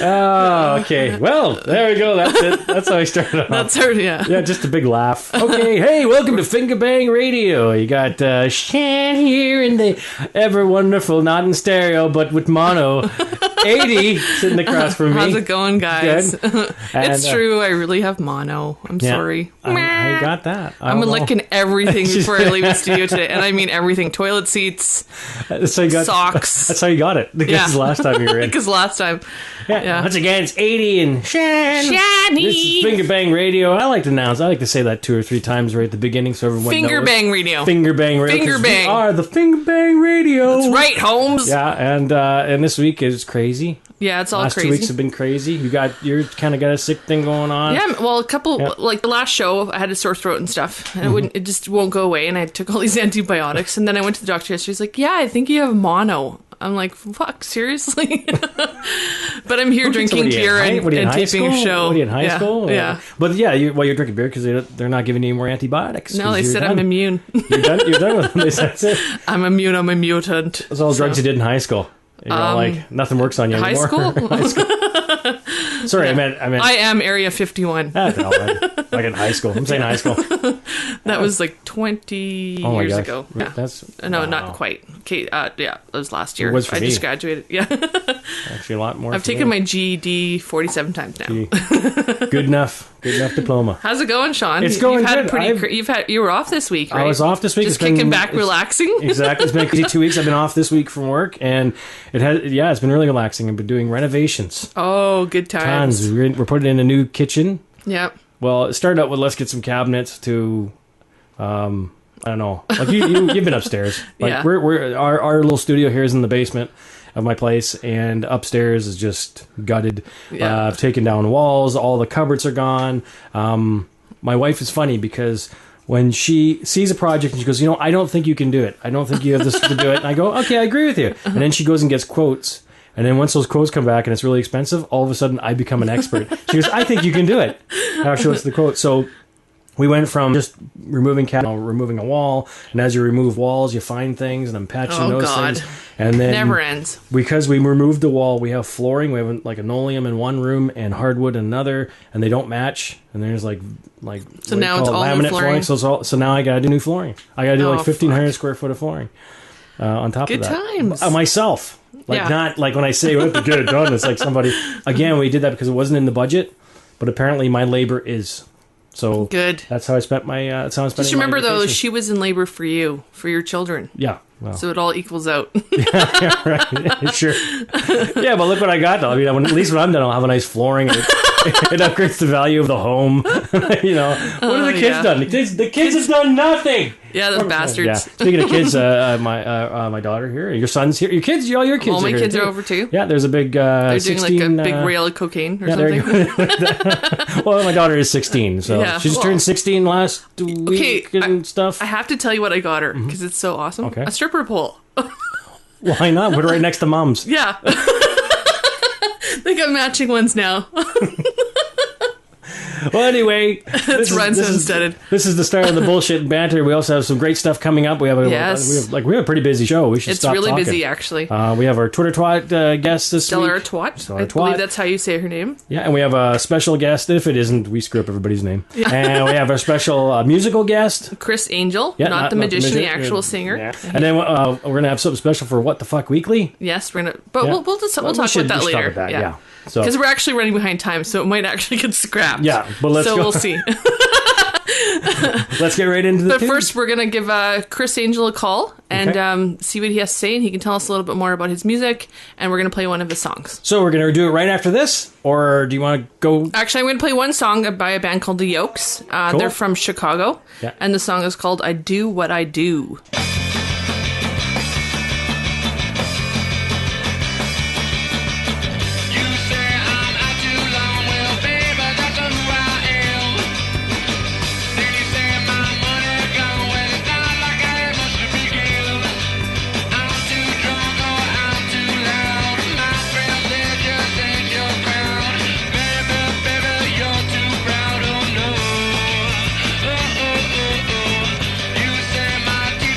Oh, okay. Well, there we go. That's it. That's how I started off. That's her, yeah. Yeah, just a big laugh. Okay, hey, welcome to Fingerbang You got Shaan here in the ever wonderful, not in stereo, but with mono. Adie sitting across from me. How's it going, guys? Good. It's true. I really have mono. I'm sorry. I got that. I'm licking everything before I leave the studio today. And I mean everything. Toilet seats, socks. That's how you got it. Because last time you were in. Because last time. Yeah. Once again, it's Adie and Shaan. Shaani. This is Fingerbang Radio. I like to say that 2 or 3 times right at the beginning so everyone knows. Fingerbang Radio. Fingerbang Radio. Fingerbang. We are the Fingerbang Radio. That's right, Holmes. Yeah, and this week is crazy. Yeah, it's all last crazy. Last 2 weeks have been crazy. You're kind of got a sick thing going on. Yeah, well, like the last show, I had a sore throat and stuff, and it just won't go away, and I took all these antibiotics, and then I went to the doctor yesterday. He's like, yeah, I think you have mono. I'm like, fuck, seriously? But I'm here drinking beer and taping a show. What are you in high school? Yeah. But yeah, you're drinking beer because they're not giving you any more antibiotics. No, they said I'm immune. You're done with them. They said that's it. I'm immune. I'm a mutant. Those all drugs you did in high school. You know, like nothing works on you high anymore. High school? Sorry, yeah. I meant. I am Area 51. Like in high school. I'm saying high school. That was like 20 years ago. Yeah. No, not quite. Okay, it was last year. It was for I me. just graduated. Yeah. Actually, a lot more. I've taken my GED 47 times now. Good enough diploma. How's it going, Shaan? It's going good. You were off this week, right? I was off this week. Just kicking back, relaxing. Exactly. It's been a crazy 2 weeks. I've been off this week from work, and it's been really relaxing. I've been doing renovations. Oh, good times. Tons. We're putting in a new kitchen. Yeah. Well, it started out with let's get some cabinets to, I don't know. Like you've been upstairs. Like yeah. Our little studio here is in the basement of my place, and upstairs is just gutted. Yeah. I've taken down walls. All the cupboards are gone. My wife is funny because when she sees a project and she goes, I don't think you can do it. I don't think you have this to do it. And I go, okay, I agree with you. And then she goes and gets quotes. And then once those quotes come back and it's really expensive, all of a sudden I become an expert. She goes, I think you can do it. Now she looks at the quote. So we went from just removing a wall, and as you remove walls, you find things, and I'm patching those things. And then never ends. Because we removed the wall, we have flooring. We have like linoleum in one room and hardwood in another, and they don't match. And there's like so now it's all laminate flooring. So now I got to do new flooring. I got to do 1,500 square foot of flooring on top of that. Good times. Myself. Not like when I say we have to get it done, it's like somebody. Again, we did that because it wasn't in the budget, but apparently my labor is. So good. That's how I spent my. That's how I spent. Just remember though, she was in labor for you, for your children. Yeah. Well. So it all equals out. Yeah, right. Yeah, sure. Yeah, but look what I got though. I mean, at least when I'm done, I'll have a nice flooring. It upgrades the value of the home. What have the kids done? The kids have done nothing. Yeah, those bastards. Yeah. Speaking of kids, my daughter here, your son's here, your kids, all your kids. All my are kids here are over too. Yeah, there's a big. They're 16, doing like a big rail of cocaine or something. Well, my daughter is 16, so she just turned 16 last week and stuff. I have to tell you what I got her because it's so awesome. Okay. A stripper pole. Why not? Put it right next to Mom's. Yeah. They got matching ones now. Well, anyway, this is the start of the bullshit and banter. We also have some great stuff coming up. We have a pretty busy show. We should stop talking. It's really busy, actually. We have our Twitter twat guest this Stellar week. Twat. I believe that's how you say her name. Yeah, and we have a special guest. If it isn't, we screw up everybody's name. Yeah. And we have our special musical guest, Chris Angel, not the magician, the actual singer. Yeah. And then we're gonna have something special for What the Fuck Weekly. Yes, we're gonna. But we'll talk about that later. Yeah. Because we're actually running behind time, so it might actually get scrapped. Yeah, but let's go. We'll see. Let's get right into the But first, we're going to give Chris Angel a call and see what he has to say, and he can tell us a little bit more about his music, and we're going to play one of his songs. So we're going to do it right after this, or do you want to go? Actually, I'm going to play one song by a band called The Yokes. Cool. They're from Chicago, and the song is called I Do What I Do. My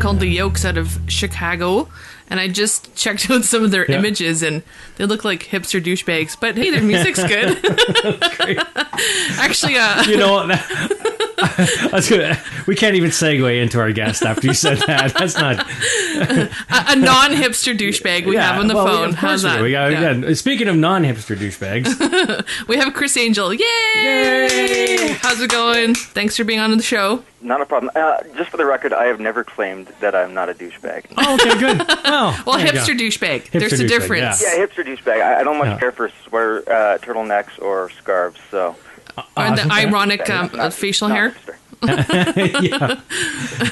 called The Yokes out of Chicago, and I just checked out some of their images, and they look like hipster douchebags. But hey, their music's good. Great. Actually, You know, that's good. We can't even segue into our guest after you said that. That's not a non-hipster douchebag we have on the phone. How's that? Again, speaking of non-hipster douchebags, we have Chris Angel. Yay! How's it going? Thanks for being on the show. Not a problem. Just for the record, I have never claimed that I'm not a douchebag. Oh, okay, good. Well, hipster douchebag. There's a difference. Yeah, hipster douchebag. I don't much care for sweater turtleneacks or scarves, so... Or the ironic facial hair. Yeah.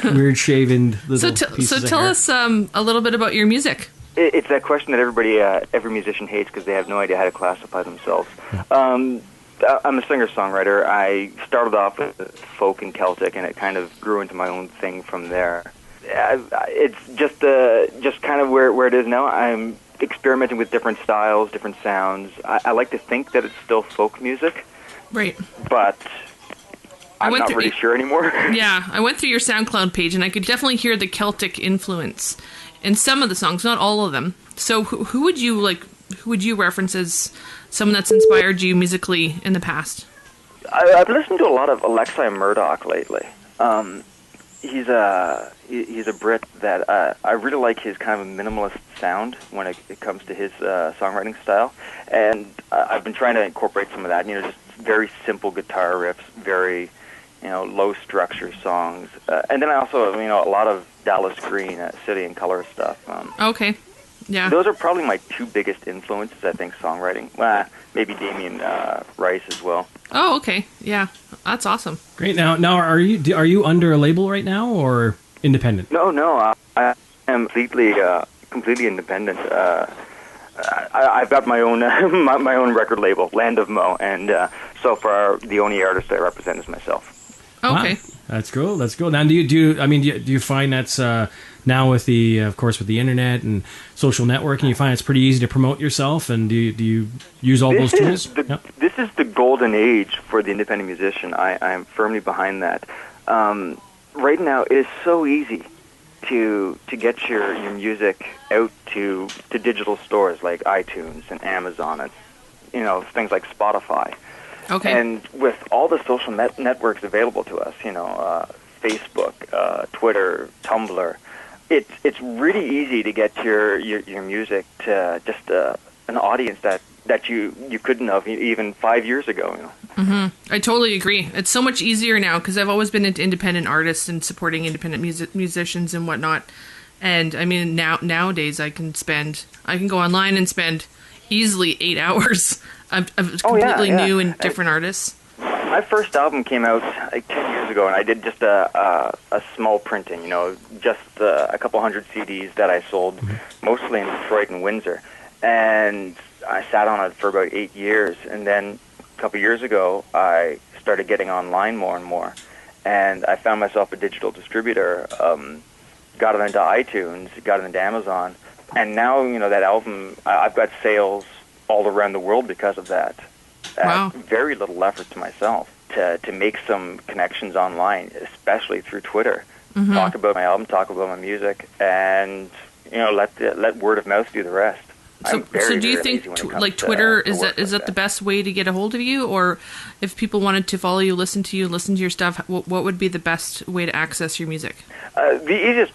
Weird shaven little So tell us a little bit about your music. It's that question that every musician hates because they have no idea how to classify themselves. I'm a singer-songwriter. I started off with folk and Celtic, and it kind of grew into my own thing from there. It's just kind of where it is now. I'm experimenting with different styles, different sounds. I like to think that it's still folk music. Right. But I'm not really sure anymore. Yeah, I went through your SoundCloud page, and I could definitely hear the Celtic influence in some of the songs, not all of them. So who would you reference as someone that's inspired you musically in the past? I've listened to a lot of Alexei Murdoch lately. He's a Brit that I really like his kind of minimalist sound when it comes to his songwriting style, and I've been trying to incorporate some of that. Just very simple guitar riffs, very low structure songs, and then I also a lot of Dallas Green, City and Color stuff. Okay, yeah. Those are probably my two biggest influences, I think, songwriting. Maybe Damien Rice as well. Oh, okay, yeah, that's awesome. Great. Now, are you under a label right now or independent? No, I am completely independent. I've got my own my own record label, Land of Mo, and so far the only artist I represent is myself. Okay, wow. That's cool. That's cool. Now, do you find that's now with of course with the internet and social networking, you find it's pretty easy to promote yourself, and do you use all those tools? This is the golden age for the independent musician. I am firmly behind that. Right now, it is so easy to get your music out to digital stores like iTunes and Amazon and things like Spotify. Okay. And with all the social networks available to us, Facebook, Twitter, Tumblr, it's really easy to get your music to just an audience that you couldn't have even 5 years ago. Mm-hmm. I totally agree. It's so much easier now because I've always been into independent artists and supporting independent musicians and whatnot. And I mean, nowadays I can go online and spend easily 8 hours of completely new and different artists. My first album came out like 10 years ago, and I did just a small printing, just a couple hundred CDs that I sold, mostly in Detroit and Windsor. And I sat on it for about 8 years, and then a couple years ago, I started getting online more and more, and I found myself a digital distributor, got it into iTunes, got it into Amazon, and now, that album, I've got sales all around the world because of that. Wow. Very little effort to myself to make some connections online, especially through Twitter. Mm-hmm. Talk about my album, talk about my music, and let word of mouth do the rest. So do you think Twitter is that the best way to get a hold of you, or if people wanted to follow you, listen to your stuff, what would be the best way to access your music? The easiest,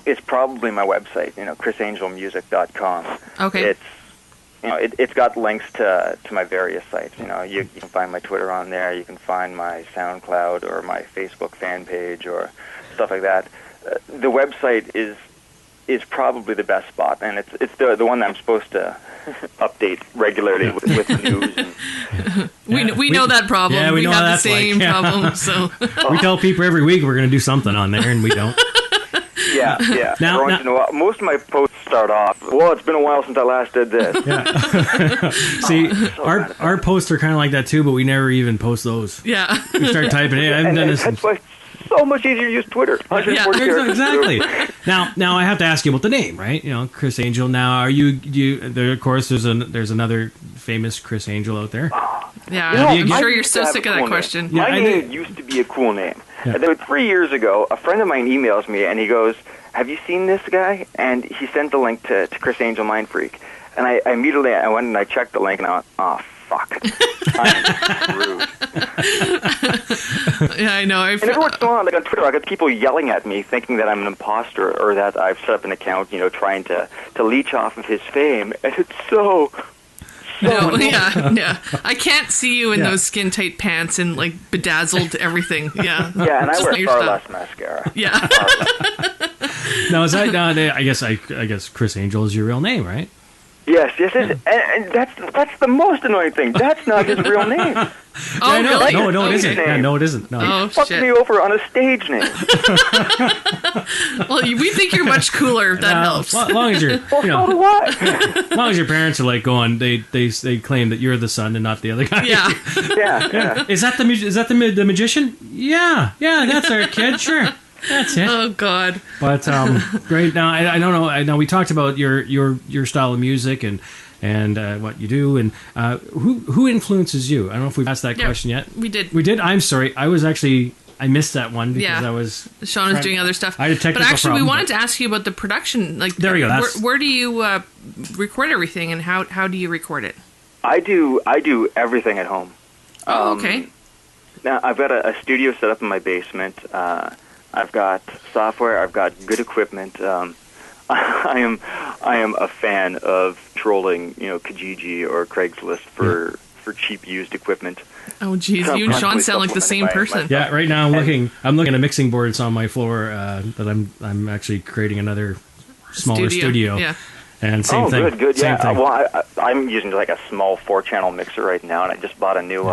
it's probably my website, chrisangelmusic.com. Okay. It's got links to my various sites. You can find my Twitter on there. You can find my SoundCloud or my Facebook fan page or stuff like that. The website is probably the best spot, and it's the one that I'm supposed to update regularly with news. And, we know that problem. Yeah, we know have that's the same problem. So we tell people every week we're going to do something on there, and we don't. Yeah. Most of my posts start off, well, it's been a while since I last did this. Yeah. See, our posts are kind of like that too, but we never even post those. Yeah. We start typing in. I haven't done this. That's why it's so much easier to use Twitter. Yeah, exactly. Now I have to ask you about the name, right? Chris Angel. Now, are you? There, of course, there's another famous Chris Angel out there. Yeah, I'm sure you're so sick of that question. My name used to be a cool name. And then 3 years ago, a friend of mine emails me, and he goes, "Have you seen this guy?" And he sent the link to Chris Angel Mind Freak. And I immediately I went and I checked the link, and I went, "Oh, fuck. I'm screwed." Yeah, I know. And every once in a while, like on Twitter, I get people yelling at me, thinking that I'm an imposter or that I've set up an account, trying to leech off of his fame. And it's so no, yeah. I can't see you in those skin tight pants and like bedazzled everything. Yeah. Yeah, and I wear far stuff. less mascara. Yeah. Now is that? I guess Chris Angel is your real name, right? Yes, and that's the most annoying thing. That's not his real name. Oh, really? No, it isn't. Yeah, no, it isn't. No. Oh, he fucked shit. me over on a stage name. Well, we think you're much cooler. If that helps. As long as you're, Well, so do I. as long as your parents are like going, they claim that you're the son and not the other guy. Yeah. Yeah. Is that the magician? Yeah, that's our kid. Sure. That's it. Oh God! But great. Now I don't know. Now we talked about your style of music and what you do and who influences you. I don't know if we've asked that question yet. We did. We did. I'm sorry. I missed that one because I was. Sean is doing other stuff. I had a technical but actually, problem, we wanted to ask you about the production. Like, there we go. Where do you record everything, and how do you record it? I do everything at home. Oh, okay. Now I've got a studio set up in my basement. I've got software. I've got good equipment. I am a fan of trolling, Kijiji or Craigslist for cheap used equipment. Oh, geez, you and Sean sound like the same person. Yeah, right now I'm looking at mixing boards on my floor that I'm actually creating another smaller studio. Yeah. And same thing. Good. Same Yeah. thing. Well, I'm using like a small 4-channel mixer right now, and I just bought a new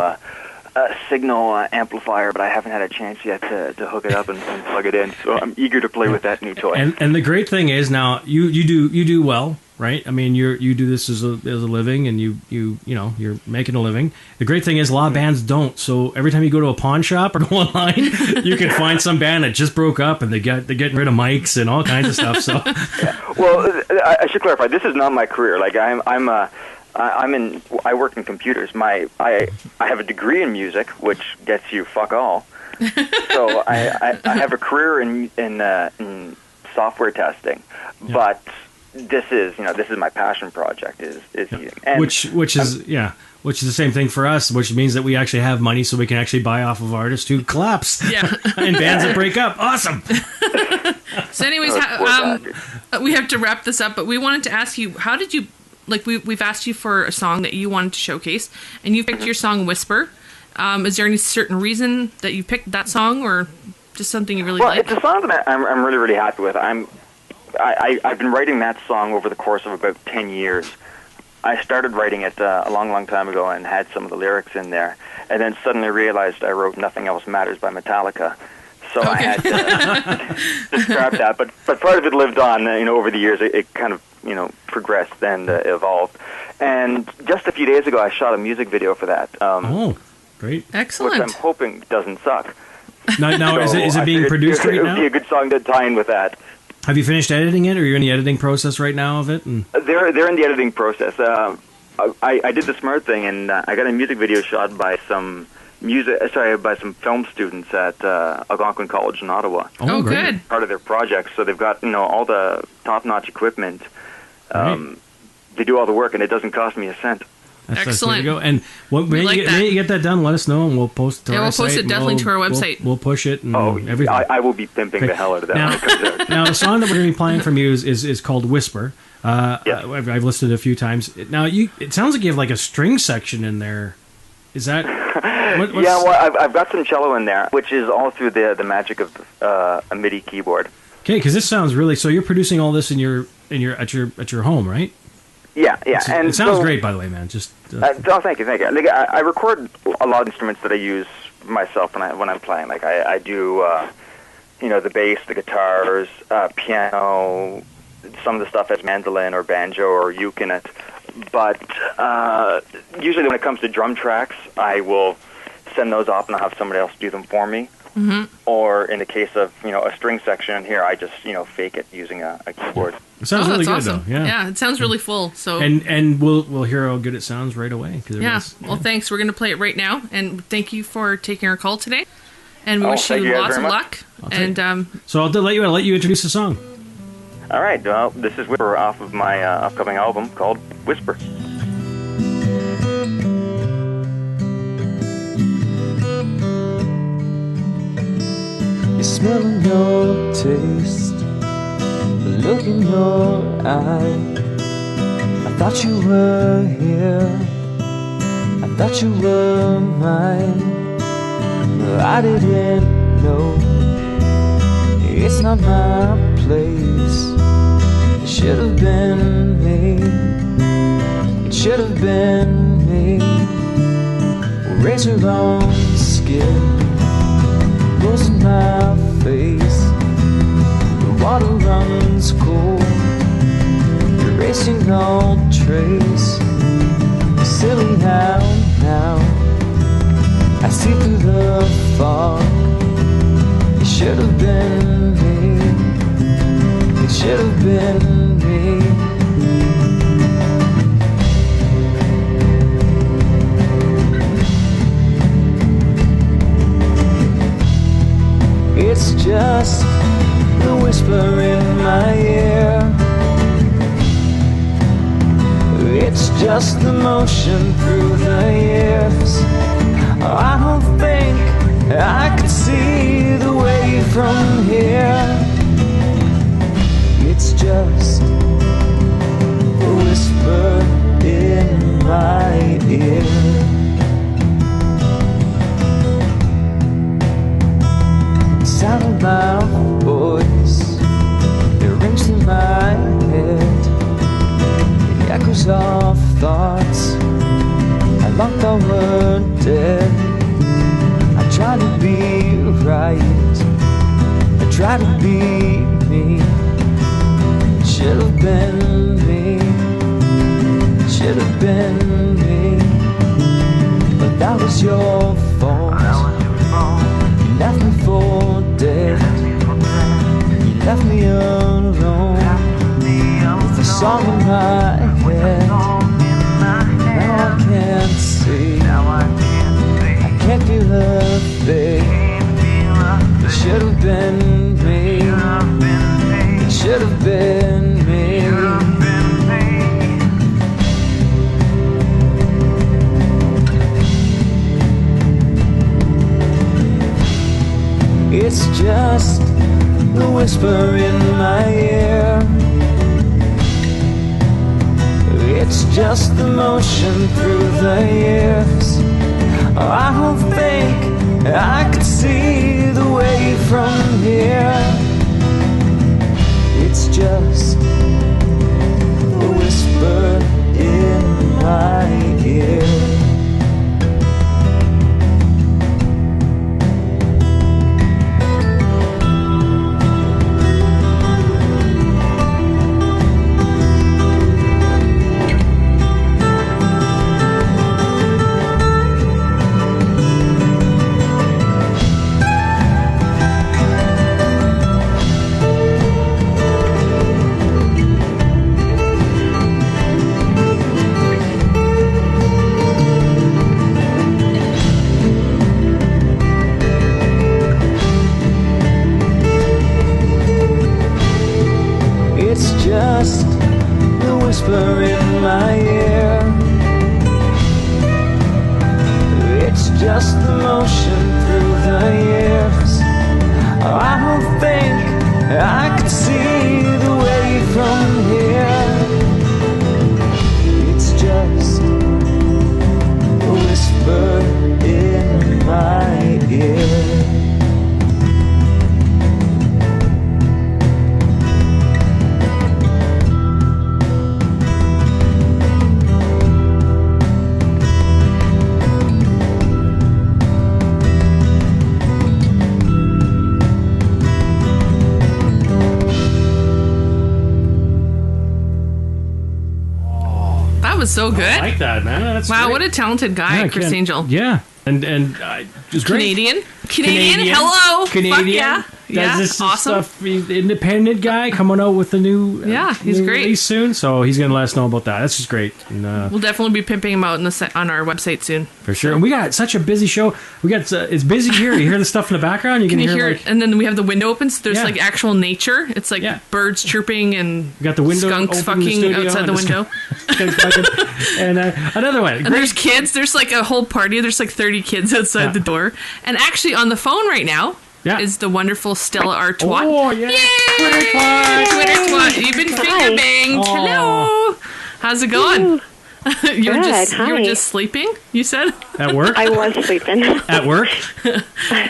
signal amplifier, but I haven't had a chance yet to hook it up and plug it in. So I'm eager to play with that new toy. And the great thing is now you do well, right? I mean you do this as a living, and you're making a living. The great thing is a lot of bands don't. So every time you go to a pawn shop or go online, you can find some band that just broke up and they're getting rid of mics and all kinds of stuff. So Well, I should clarify. This is not my career. Like I work in computers. I have a degree in music, which gets you fuck all. So I have a career in software testing, but this is my passion project is eating. And which is the same thing for us, which means that we actually have money so we can actually buy off of artists who collapse. Yeah. And bands that break up. Awesome. So anyways, we have to wrap this up, but we wanted to ask you, how did you, like we've asked you for a song that you wanted to showcase, and you picked your song Whisper. Is there any certain reason that you picked that song, or just something you really like? It's a song that I'm really, really happy with. I've been writing that song over the course of about 10 years. I started writing it a long, long time ago and had some of the lyrics in there, and then suddenly realized I wrote Nothing Else Matters by Metallica. So I had to scrap that, but part of it lived on. Over the years, it kind of progressed and evolved. And just a few days ago, I shot a music video for that. Oh, great! Excellent. Which I'm hoping doesn't suck. Now So is it being produced right now? It would be a good song to tie in with that. Have you finished editing it, or are you in the editing process right now of it? And They're in the editing process. I did the smart thing, and I got a music video shot by some film students at Algonquin College in Ottawa. Oh, great. good. Part of their project, so they've got all the top-notch equipment. Right. They do all the work, and it doesn't cost me a cent. Excellent. There you go. And when you get that done, let us know, and we'll post it to our site. We'll post it definitely to our website. We'll push it and everything. I will be pimping the hell out of that when it comes out. Now, the song that we're going to be playing from you is called Whisper. I've listed it a few times. Now, it sounds like you have like a string section in there. Is that... Yeah, well, I've got some cello in there, which is all through the magic of a MIDI keyboard. Okay, because this sounds really... So you're producing all this at your home, right? Yeah. And it sounds great, by the way, man. Just thank you. Like, I record a lot of instruments that I use myself when I'm playing. Like I do, the bass, the guitars, piano. Some of the stuff has mandolin or banjo or uke in it. But usually when it comes to drum tracks, I will send those off and I'll have somebody else do them for me. Mm-hmm. Or in the case of a string section here, I just fake it using a keyboard. It sounds really good, awesome. though. Yeah, it sounds really full. So and we'll hear how good it sounds right away. Well, thanks. We're going to play it right now, and thank you for taking our call today. And we wish thank you you guys lots of very luck. And So I'll let you introduce the song. All right. Well, this is Whisper off of my upcoming album called Whisper. You smell in your taste, the look in your eye. I thought you were here, I thought you were mine. But I didn't know, it's not my place. It should have been me, it should have been me. Raise your own skin, goes in my face. The water runs cold, erasing all trace. Silly how now I see through the fog. It should have been me, it should have been me. It's just the whisper in my ear. It's just the motion through the years. I don't think I could see the way from here. It's just a whisper in my ear. Sound of my voice, it rings through my head. The echoes of thoughts I long thought were dead. I try to be right, I try to be me. It should have been me, it should have been me. But that was your fault. You left me for dead, you left me alone with a song in my head. Now I can't see, I can't feel a thing. It should have been me, it should have been me. It's just the whisper in my ear. It's just the motion through the years. I don't think I could see the way from here. It's just the whisper in my ear. Just the whisper in my ear. It's just the motion through the years. I don't think I could see the way from here. It's just a whisper in my ear. So good. I like that, man. That's wow, great. what a talented guy, Chris Angel. Yeah, and just great. Canadian. Hello. Canadian. Fuck yeah. Yeah, this awesome. stuff. He's an independent guy coming out with a new he's new great. release soon. So he's going to let us know about that. That's just great. And, We'll definitely be pimping him out on our website soon. for sure. And we got such a busy show. We got it's busy here. You hear the stuff in the background. Can you hear like, it? And then we have the window open, so there's Yeah. like actual nature. It's like Yeah. birds chirping and we got the window skunks open in the fucking studio outside the and window. skunks fucking. And another one. And there's kids. There's like a whole party. There's like 30 kids outside Yeah. the door. And actually on the phone right now Yeah. is the wonderful Stella Artois. Oh, yeah. Yay! Twitter twat. Twitter twat. You've been finger banged. Oh. Hello. How's it going? you were Good, hi. just sleeping, you said? At work? I was sleeping. At work?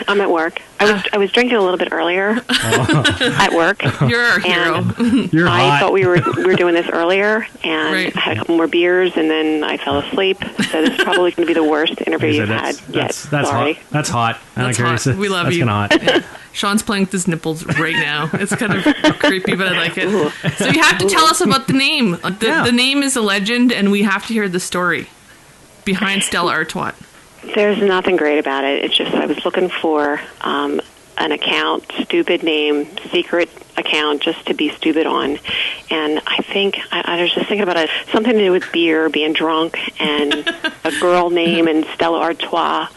I'm at work. I was drinking a little bit earlier at work. You're our hero. You're I hot. thought we were doing this earlier, and Right. I had a couple more beers, and then I fell asleep. So this is probably going to be the worst interview you've had yet. That's Sorry. hot. That's hot. I don't That's care. hot. We love that's you. Kind of hot. Yeah. Sean's playing with his nipples right now. It's kind of creepy, but I like it. So you have to tell us about the name. The name is a legend, and we have to hear the story behind Stella Artois. There's nothing great about it. It's just I was looking for an account, stupid name, secret account, just to be stupid on. And I think I was just thinking about something to do with beer, being drunk, and a girl name and Stella Artois.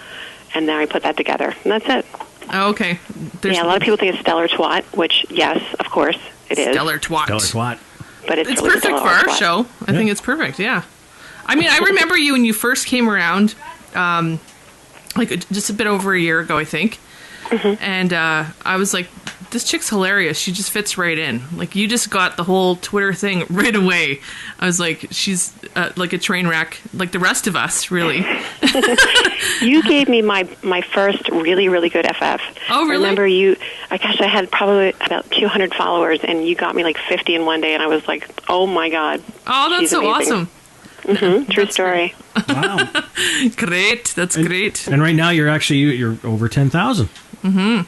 And then I put that together, and that's it. Oh, okay. Yeah, a lot of people think it's Stellar Twat, which, yes, of course, it is. Stellar Twat. Stellar twat. But it's It's really perfect Stellar for our Twat. show. I think it's perfect, yeah. I mean, I remember you when you first came around, like just a bit over a year ago, I think. Mm-hmm. And I was like, this chick's hilarious. She just fits right in. Like, you just got the whole Twitter thing right away. I was like, she's like a train wreck, like the rest of us, really. You gave me my first really, really good FF. Oh, really? Remember I had probably about 200 followers, and you got me like 50 in one day, and I was like, oh my God. Oh, that's She's so amazing. awesome. True story. Wow. Great. That's great. And right now you're over 10,000. Mm-hmm.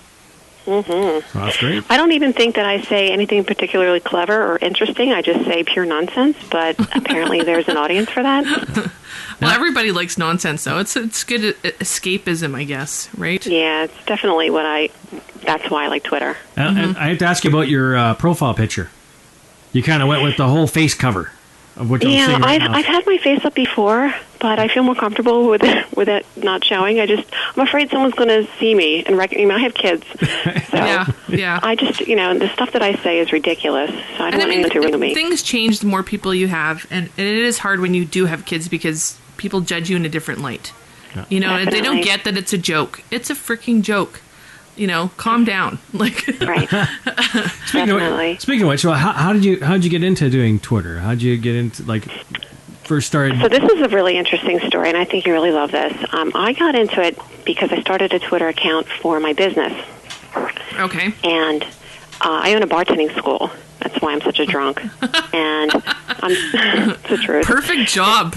Mm-hmm. Well, that's great. I don't even think that I say anything particularly clever or interesting. I just say pure nonsense, but apparently there's an audience for that. Well, everybody likes nonsense, though. It's good escapism, I guess, right? Yeah, it's definitely that's why I like Twitter. And I have to ask you about your profile picture. You kind of went with the whole face cover of what I'm Yeah, seeing right now. I've had my face up before, but I feel more comfortable with it not showing. I'm afraid someone's going to see me and recognize me. I have kids, so Yeah. I just, the stuff that I say is ridiculous. So I don't want anyone to ring me. Things change the more people you have, and it is hard when you do have kids because people judge you in a different light. Yeah. You know, and they don't Definitely. get that it's a joke. It's a freaking joke. Calm down. Like, Right? Definitely. Speaking of which, well, how'd you get into doing Twitter? How'd you get into first started? So this is a really interesting story, and I think you really love this. I got into it because I started a Twitter account for my business, okay. and I own a bartending school. That's why I'm such a drunk, and it's the truth. Perfect job.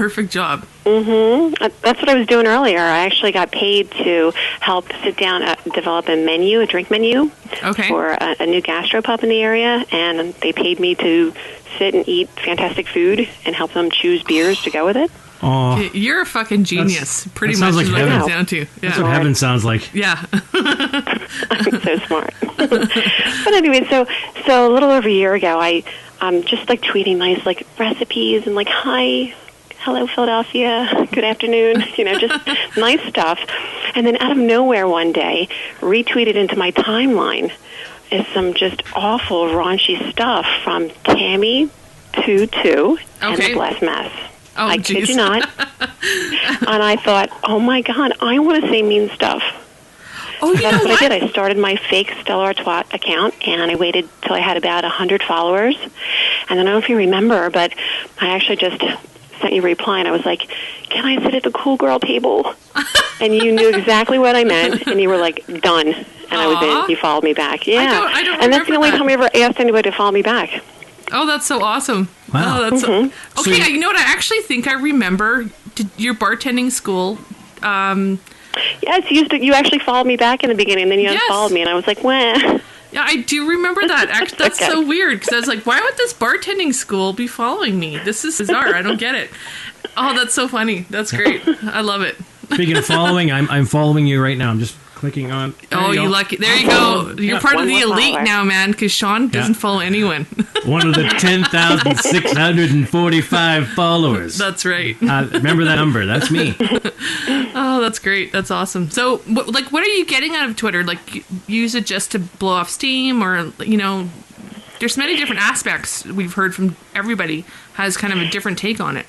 That's what I was doing earlier. I actually got paid to help sit down, develop a drink menu Okay. for a new gastropub in the area, and they paid me to sit and eat fantastic food and help them choose beers to go with it. Oh, You're a fucking genius. Pretty that much sounds is like what it heaven. comes down to. that's what Yeah. heaven sounds like. Yeah. I'm so smart. But anyway, so a little over a year ago, I'm just like tweeting nice like recipes and like hi, hello Philadelphia, good afternoon, just nice stuff. And then out of nowhere one day, retweeted into my timeline is some just awful raunchy stuff from Tammy Tutu and Okay. the Blessed Mess. Oh, I kid jeez. you not. And I thought, oh my God, I want to say mean stuff. Oh, you know That's what what? I did. I started my fake Stellar Twat account, and I waited till I had about 100 followers. And then I don't know if you remember, but I actually just sent you a reply, and I was like, can I sit at the cool girl table? And you knew exactly what I meant, and you were like, done. And I was Aw. in. You followed me back. Yeah. I don't and that's the remember only that. time I ever asked anybody to follow me back. Oh, that's so awesome. Wow. Oh, that's Mm-hmm. so... Okay, So- you know what? I actually think I remember your bartending school. Yes, you actually followed me back in the beginning, then you Yes. unfollowed me, and I was like, wah. Yeah, I do remember that. Actually, that's Okay. so weird because I was like, why would this bartending school be following me? This is bizarre. I don't get it. Oh, that's so funny. That's great. I love it. Speaking of following, I'm following you right now. I'm just clicking on. Oh, you lucky. There you go. You're part of One the more elite follower. now, man, because Shaan doesn't follow anyone. One of the 10,645 followers. That's right. Remember that number. That's me. Oh, that's great. That's awesome. So, what are you getting out of Twitter? Like, you use it just to blow off steam, or, there's many different aspects we've heard from everybody has kind of a different take on it.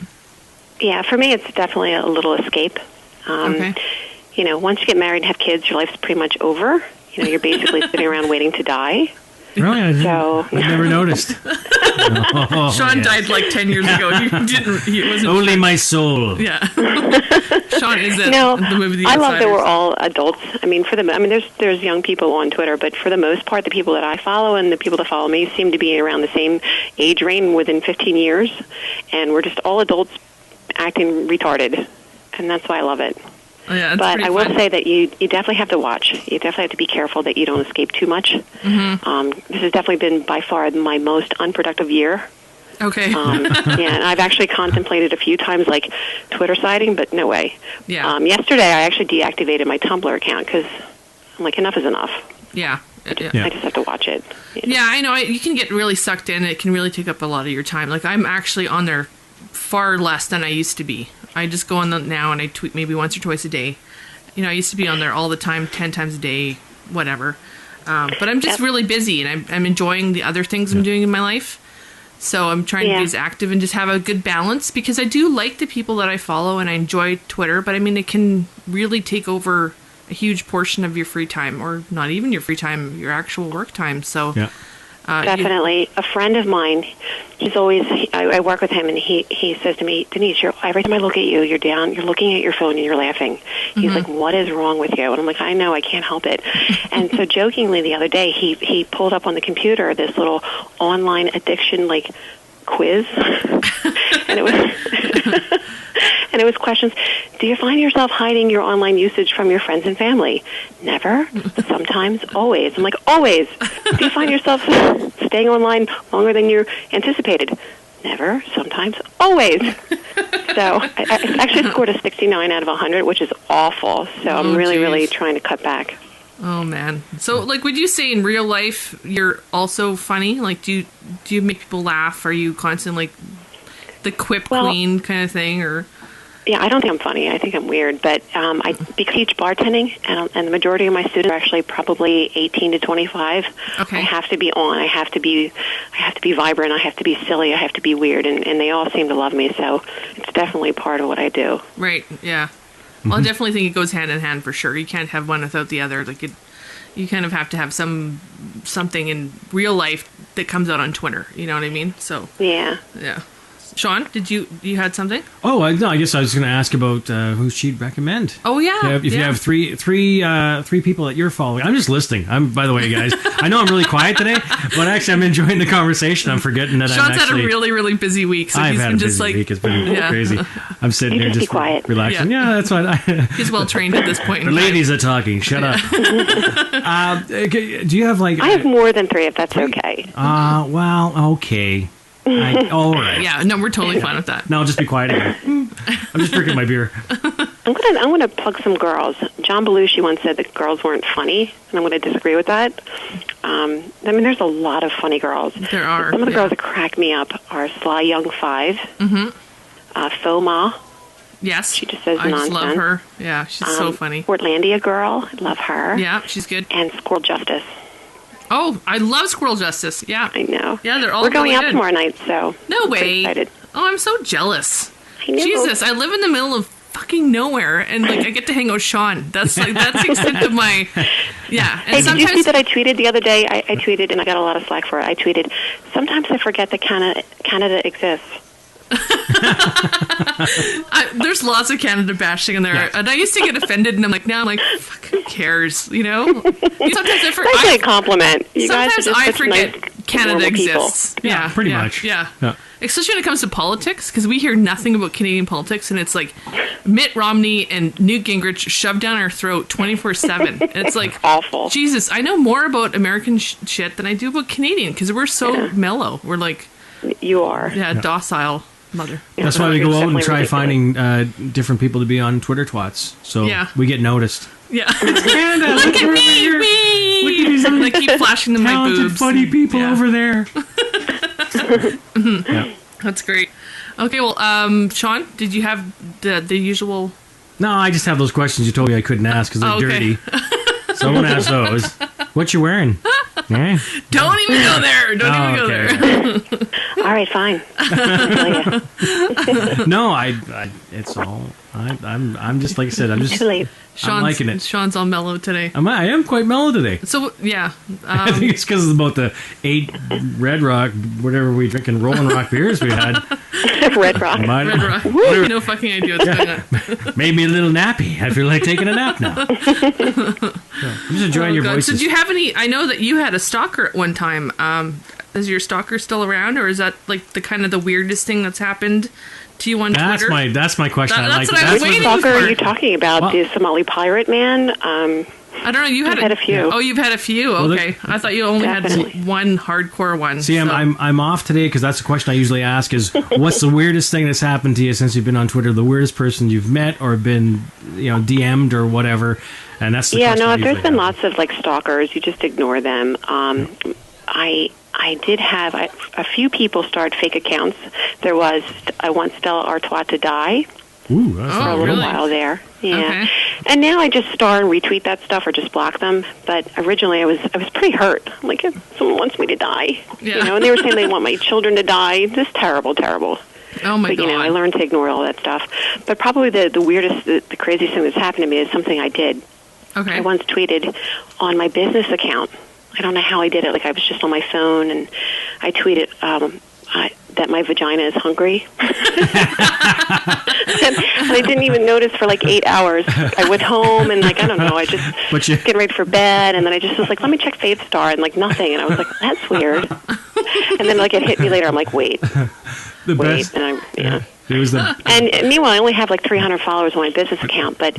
Yeah, for me, it's definitely a little escape. Okay. Once you get married and have kids, your life's pretty much over. You're basically sitting around waiting to die. Really? So, I never noticed. Shaan died like 10 years ago. He wasn't. Only my soul. Yeah. Shaan is the movie The I love that Outsiders. we're all adults. There's young people on Twitter, but for the most part, the people that I follow and the people that follow me seem to be around the same age range within 15 years, and we're just all adults acting retarded, and that's why I love it. Oh, yeah, it's But pretty I will fun. say that you definitely have to watch. You definitely have to be careful that you don't escape too much. Mm-hmm. This has definitely been by far my most unproductive year. Okay. And I've actually contemplated a few times, like, Twitter siding, but no way. Yeah. Yesterday, I actually deactivated my Tumblr account because I'm like, enough is enough. Yeah. I just have to watch it. Yeah, I know. You can get really sucked in. It can really take up a lot of your time. Like, I'm actually on there far less than I used to be. I just go on now and I tweet maybe once or twice a day. I used to be on there all the time, 10 times a day, whatever. But I'm just really busy, and I'm enjoying the other things I'm doing in my life. So I'm trying to be as active and just have a good balance, because I do like the people that I follow and I enjoy Twitter, but it can really take over a huge portion of your free time, or not even your free time, your actual work time. So definitely. A friend of mine, he's always, I work with him, and he says to me, Denise, every time I look at you, you're down, you're looking at your phone and you're laughing. He's like, what is wrong with you? And I'm like, I know, I can't help it. And so jokingly the other day, he pulled up on the computer this little online addiction, like, quiz. And it was... And it was questions. Do you find yourself hiding your online usage from your friends and family? Never. Sometimes. Always. I'm like, always. Do you find yourself staying online longer than you anticipated? Never. Sometimes. Always. So I actually scored a 69 out of 100, which is awful. So I'm really trying to cut back. Oh, man. So, would you say in real life you're also funny? Like, do you make people laugh? Are you constantly, the quip queen kind of thing, or... Yeah, I don't think I'm funny. I think I'm weird. But I teach bartending, and the majority of my students are actually probably 18 to 25. Okay. I have to be on. I have to be vibrant. I have to be silly. I have to be weird, and they all seem to love me. So it's definitely part of what I do. Right. Yeah. Well, I definitely think it goes hand in hand for sure. You can't have one without the other. Like, you kind of have to have something in real life that comes out on Twitter. You know what I mean? So Yeah. Shaan, you had something? Oh, no, I guess I was going to ask about who she'd recommend. Oh, yeah. If you have three people that you're following. I'm just listening. By the way, guys, I know I'm really quiet today, but actually I'm enjoying the conversation. I'm forgetting that Shawn's had a really, really busy week. So I've he's had been a just busy week. It's been crazy. I'm sitting here just just be quiet. relaxing. Yeah. Yeah, that's fine. He's well trained at this point. The ladies are talking. Shut up. Do you have I have more than 3, if that's okay. Well, okay. All right. Yeah, no, we're totally fine with that. No, I'll just be quiet again. I'm just drinking my beer. I'm gonna plug some girls. John Belushi once said that girls weren't funny, and I'm gonna disagree with that. There's a lot of funny girls. There are. Some of the girls that crack me up are Sly Young 5, Faux Ma. Yes. She just says I nonsense. just love her. Yeah, she's so funny. Portlandia Girl, I love her. Yeah, she's good. And Squirrel Justice. Oh, I love Squirrel Justice. Yeah. I know. Yeah, they're all We're going really out good. tomorrow night, so No I'm way. excited. Oh, I'm so jealous. I know. Jesus, I live in the middle of fucking nowhere, and I get to hang out with Shaan. That's the extent of my. Yeah. And Hey, did you see sometimes that I tweeted the other day? I tweeted, and I got a lot of slack for it. I tweeted, sometimes I forget that Canada exists. there's lots of Canada bashing in there, and I used to get offended, and I'm like, fuck, who cares? You know. Sometimes I forget. It's actually a compliment. You guys are Sometimes just I such forget nice, Canada normal people. exists. Yeah, pretty much. Yeah. Yeah. Especially when it comes to politics, because we hear nothing about Canadian politics, and it's like Mitt Romney and Newt Gingrich shoved down our throat 24/7. It's like Awful. Jesus, I know more about American shit than I do about Canadian, because we're so mellow. We're like, You are. docile mother. That's why we go out and Definitely try ridiculous. finding different people to be on Twitter twats. So Yeah. we get noticed. Yeah. Panda, Look at over me, here. me. Look at these And I keep flashing them my talented, boobs. funny people Yeah. over there. Yeah. That's great. Okay, well, Shaan, did you have the usual? No, I just have those questions you told me I couldn't ask because they're Okay. dirty. So I won't ask those. What you wearing? Eh? Don't even go there. Don't even go okay. there. All right, fine. No, it's all. I'm just like I said. I'm just. Too late. I'm liking it. Sean's all mellow today. I am quite mellow today. So yeah, I think it's because of about the 8 Red Rock, whatever we drinking Rolling Rock beers we had. Red Rock. Might- Red Rock. whatever- No fucking idea what's going on. made me a little nappy. I feel like taking a nap now. I'm just enjoying your God. So voices. do you have any? I know that you had a stalker at one time. Is your stalker still around, or is that like the kind of the weirdest thing that's happened to you on Twitter? That's my question. That's I like. what I was Which waiting stalker for. are you talking about? Well- The Somali pirate man? I don't know. You I've had a few. Oh, you've had a few. Well, Okay, I thought you only Definitely. had one hardcore one. See, so- I'm off today because that's the question I usually ask: is what's the weirdest thing that's happened to you since you've been on Twitter? The weirdest person you've met or been, DM'd or whatever. And that's the Yeah, question no, I there's usually been ask. lots of like stalkers. You just ignore them. I did have a few people start fake accounts. There was, I want Stella Artois to die Ooh, that's Oh, for a not little really? while there. Yeah. Okay. And now I just star and retweet that stuff or just block them. But originally I was pretty hurt. I'm like, if someone wants me to die. Yeah. And they were saying they want my children to die. Just terrible, terrible. Oh my But, god! I learned to ignore all that stuff. But probably the weirdest, the craziest thing that's happened to me is something I did. Okay. I once tweeted on my business account. I don't know how I did it. Like I was just on my phone, and I tweeted that my vagina is hungry. and I didn't even notice for like 8 hours. I went home and I don't know. I just But you- getting ready for bed, and then I just was like, let me check FaveStar, and nothing. And I was like, that's weird. And then it hit me later. I'm like, wait, the best. and It was the. and meanwhile, I only have 300 followers on my business account, but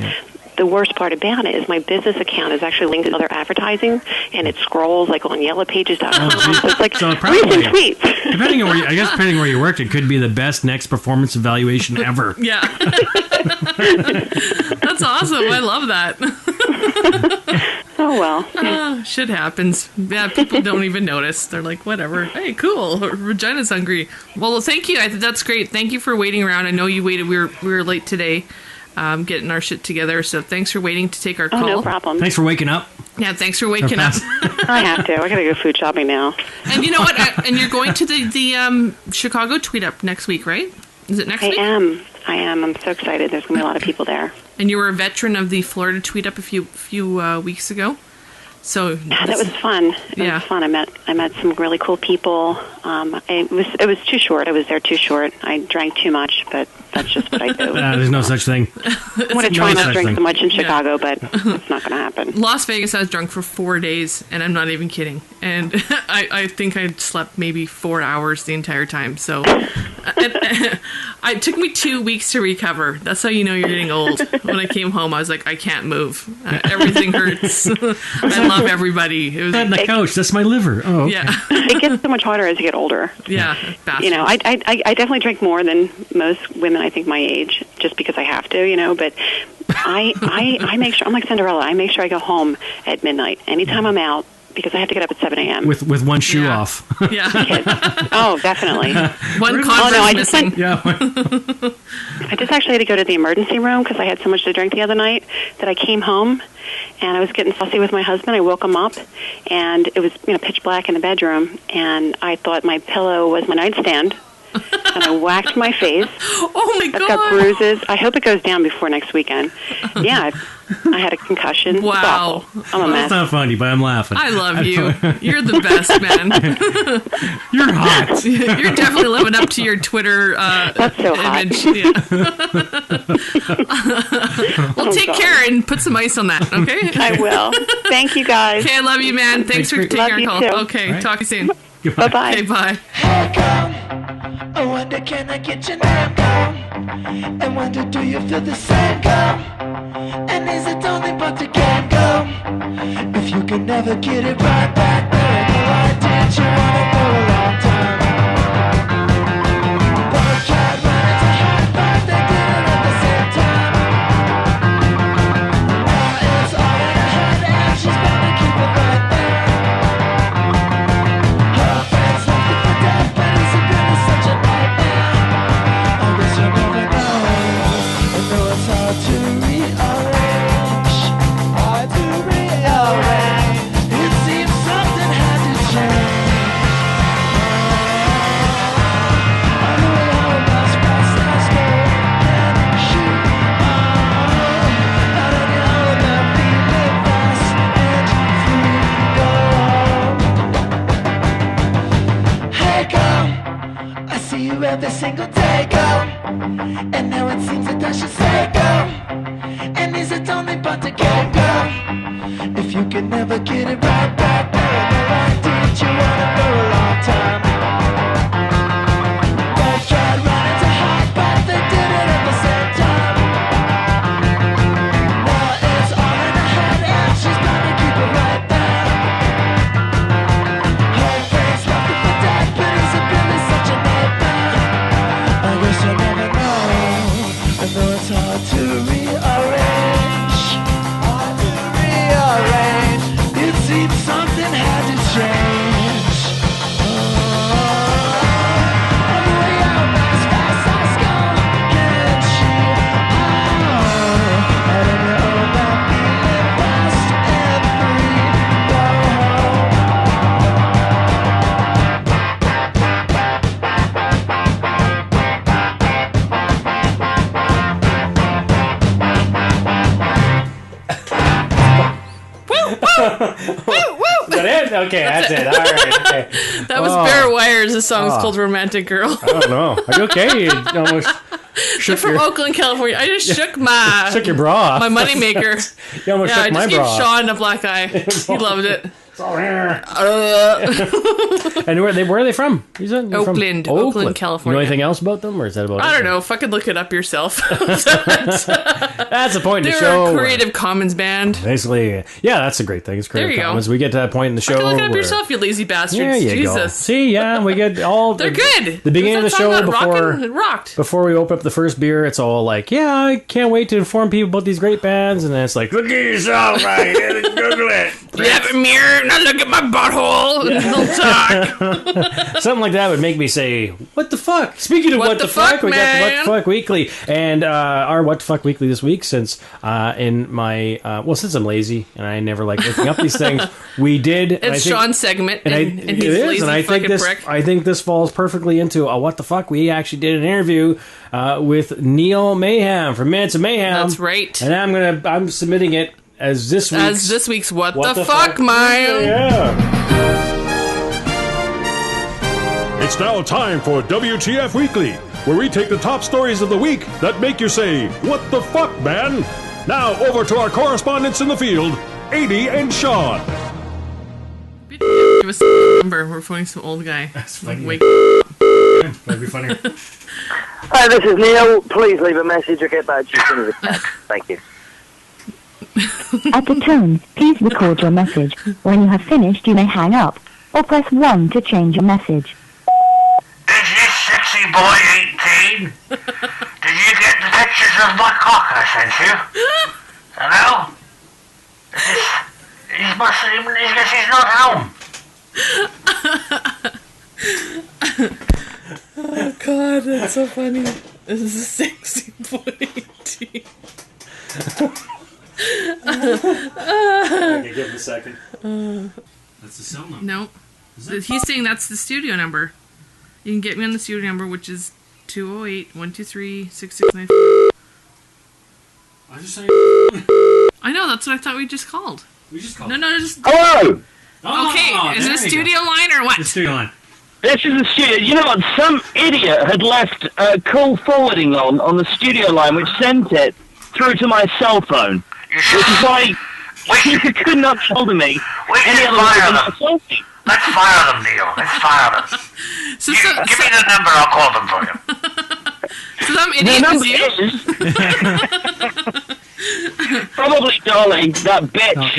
the worst part about it is my business account is actually linked to other advertising, and it scrolls on yellowpages.com. So it's So recent probably- tweets. Depending on depending where you worked, it could be the best next performance evaluation ever. Yeah. That's awesome. I love that. Oh, well. Shit happens. Yeah, people don't even notice. They're like, whatever. Hey, cool. Her vagina's hungry. Well, thank you. That's great. Thank you for waiting around. I know you waited. We were late today, getting our shit together. So thanks for waiting to take our Oh, call. no problem. Thanks for waking up. Yeah, thanks for waking up. I have to. I got to go food shopping now. And you know what? And you're going to the Chicago Tweet Up next week, right? Is it next I week? am. I'm so excited. There's going to be a lot of people there. And you were a veteran of the Florida Tweet Up a few weeks ago. So Yeah, that was fun. It Yeah. was fun. I met some really cool people. It was too short. I was there too short. I drank too much, but that's just what I do. There's no such thing. I want to try no not such to drink thing. so much in Chicago, but it's not going to happen. Las Vegas, I was drunk for 4 days, and I'm not even kidding. And I think I slept maybe 4 hours the entire time. So it took me 2 weeks to recover. That's how you know you're getting old. When I came home, I was like, I can't move. Everything hurts. I love everybody. It was, That on the couch. That's my liver. Oh, okay. yeah, It gets so much harder as you get older. yeah. You know, I definitely drink more than most women, I think, my age, just because I have to, but I make sure, I'm like Cinderella, I make sure I go home at midnight. Anytime I'm out, because I have to get up at 7 a.m. With one shoe Yeah. off. Yeah. Oh, definitely. One Converse Oh, no, I just missing. went- Yeah. I just actually had to go to the emergency room because I had so much to drink the other night that I came home and I was getting fussy with my husband. I woke him up and it was pitch black in the bedroom, and I thought my pillow was my nightstand. And I whacked my face. Oh my I've god. got bruises. I hope it goes down before next weekend. Yeah, I had a concussion. Wow. It's awful. I'm a That's mess. not funny, but I'm laughing. I love you. You're the best, man. You're hot. You're definitely living up to your Twitter That's so hot. image. Yeah. Well, take God. care and put some ice on that, okay? I will. Thank you, guys. Okay, I love you, man. Thanks for taking Love our you call. too. Okay, Right. talk to you soon. Bye-bye. Okay, bye. I wonder, can I get your name, girl? And wonder, do you feel the same, girl? And is it only but the game, girl? If you can never get it right back then, why did you wanna go a long time? Both tried running to hide, but they did it at the same time. Now it's a single day go. And now it seems that I should say go. And is it only but to get go? If you can never get it right back, why did you want it for a long time? Both tried running to hide, but they did it at the same time. Now it's all in her head, and she's trying to keep it right there. Her friends left her for dead, but is it really such a nightmare? I guess you'll never know. I know it's hard to rearrange. It seems something had to change. On the way out as fast as go. Can she? I don't know that feeling fast and free. Go Is that it? Okay, that's it. All right. Okay. That was Bare Wires. The song's called Romantic Girl. I don't know. Are you okay? You almost They're shook from your, Oakland, California. I just shook my shook your bra off. my moneymaker. You almost Yeah, I shook my just gave bra off. Shaan a black eye. He loved it. It's all here. Uh, And where are they from? You said you're from Oakland, Oakland, California. You know anything else about them, or is that about it? I don't know. Fucking look it up yourself. That's the point of the They're show. a Creative Commons band. Basically, yeah, that's a great thing. It's Creative There you go. Commons. We get to that point in the show. Fucking look it up where- yourself, you lazy bastards. There you go. Jesus. See, yeah, we get all. They're good. The beginning of the That song show got before. rockin', it rocked. Before we open up the first beer, it's all like, yeah, I can't wait to inform people about these great bands. And then it's like, look at yourself, right? Google it. You have a mirror, now look at my butthole. And they'll talk. Something like that would make me say, what the fuck? Speaking of what the fuck, we got the What the man? Fuck Weekly. And our What the Fuck Weekly this week, since in my, since I'm lazy and I never like looking up these things, we did. and It's I think- Sean's segment, And and it he's is, lazy and I think fucking this. prick. I think this falls perfectly into a what the fuck. We actually did an interview with Neil Mayhem from Minutes of Mayhem. That's right. And I'm submitting it as this week's What the fuck, man? Yeah. It's now time for WTF Weekly, where we take the top stories of the week that make you say, what the fuck, man? Now over to our correspondents in the field, Adie and Shaan. Give us a number. We're phoning some old guy. That's funny. Wake That'd be funny. Hi, this is Neil. Please leave a message or get back to you as soon as I can. Thank you. At the tone, please record your message. When you have finished, you may hang up, or press 1 to change your message. Is this sexy boy 18? Did you get the pictures of my cock I sent you? Hello? He must have, I guess he's not home. Oh God, that's so funny. This is a sexy boy. Okay, give him a second. That's the cell number. No, he's saying that's the studio number. You can get me on the studio number, which is 208-123-6694. I just saying. I know, that's what I thought we just called. We just called. No, just Hello! okay. Is it a studio line or what? The studio line. This is the studio. You know what? Some idiot had left call forwarding on the studio line, which sent it through to my cell phone. You should, Which is why you could not get hold of me we any should other way fire than my them. cell phone. Let's fire them, Neil. Let's fire them. So, Give me the number, I'll call them for you. so some The idiot was number you? is probably Dolly, that bitch.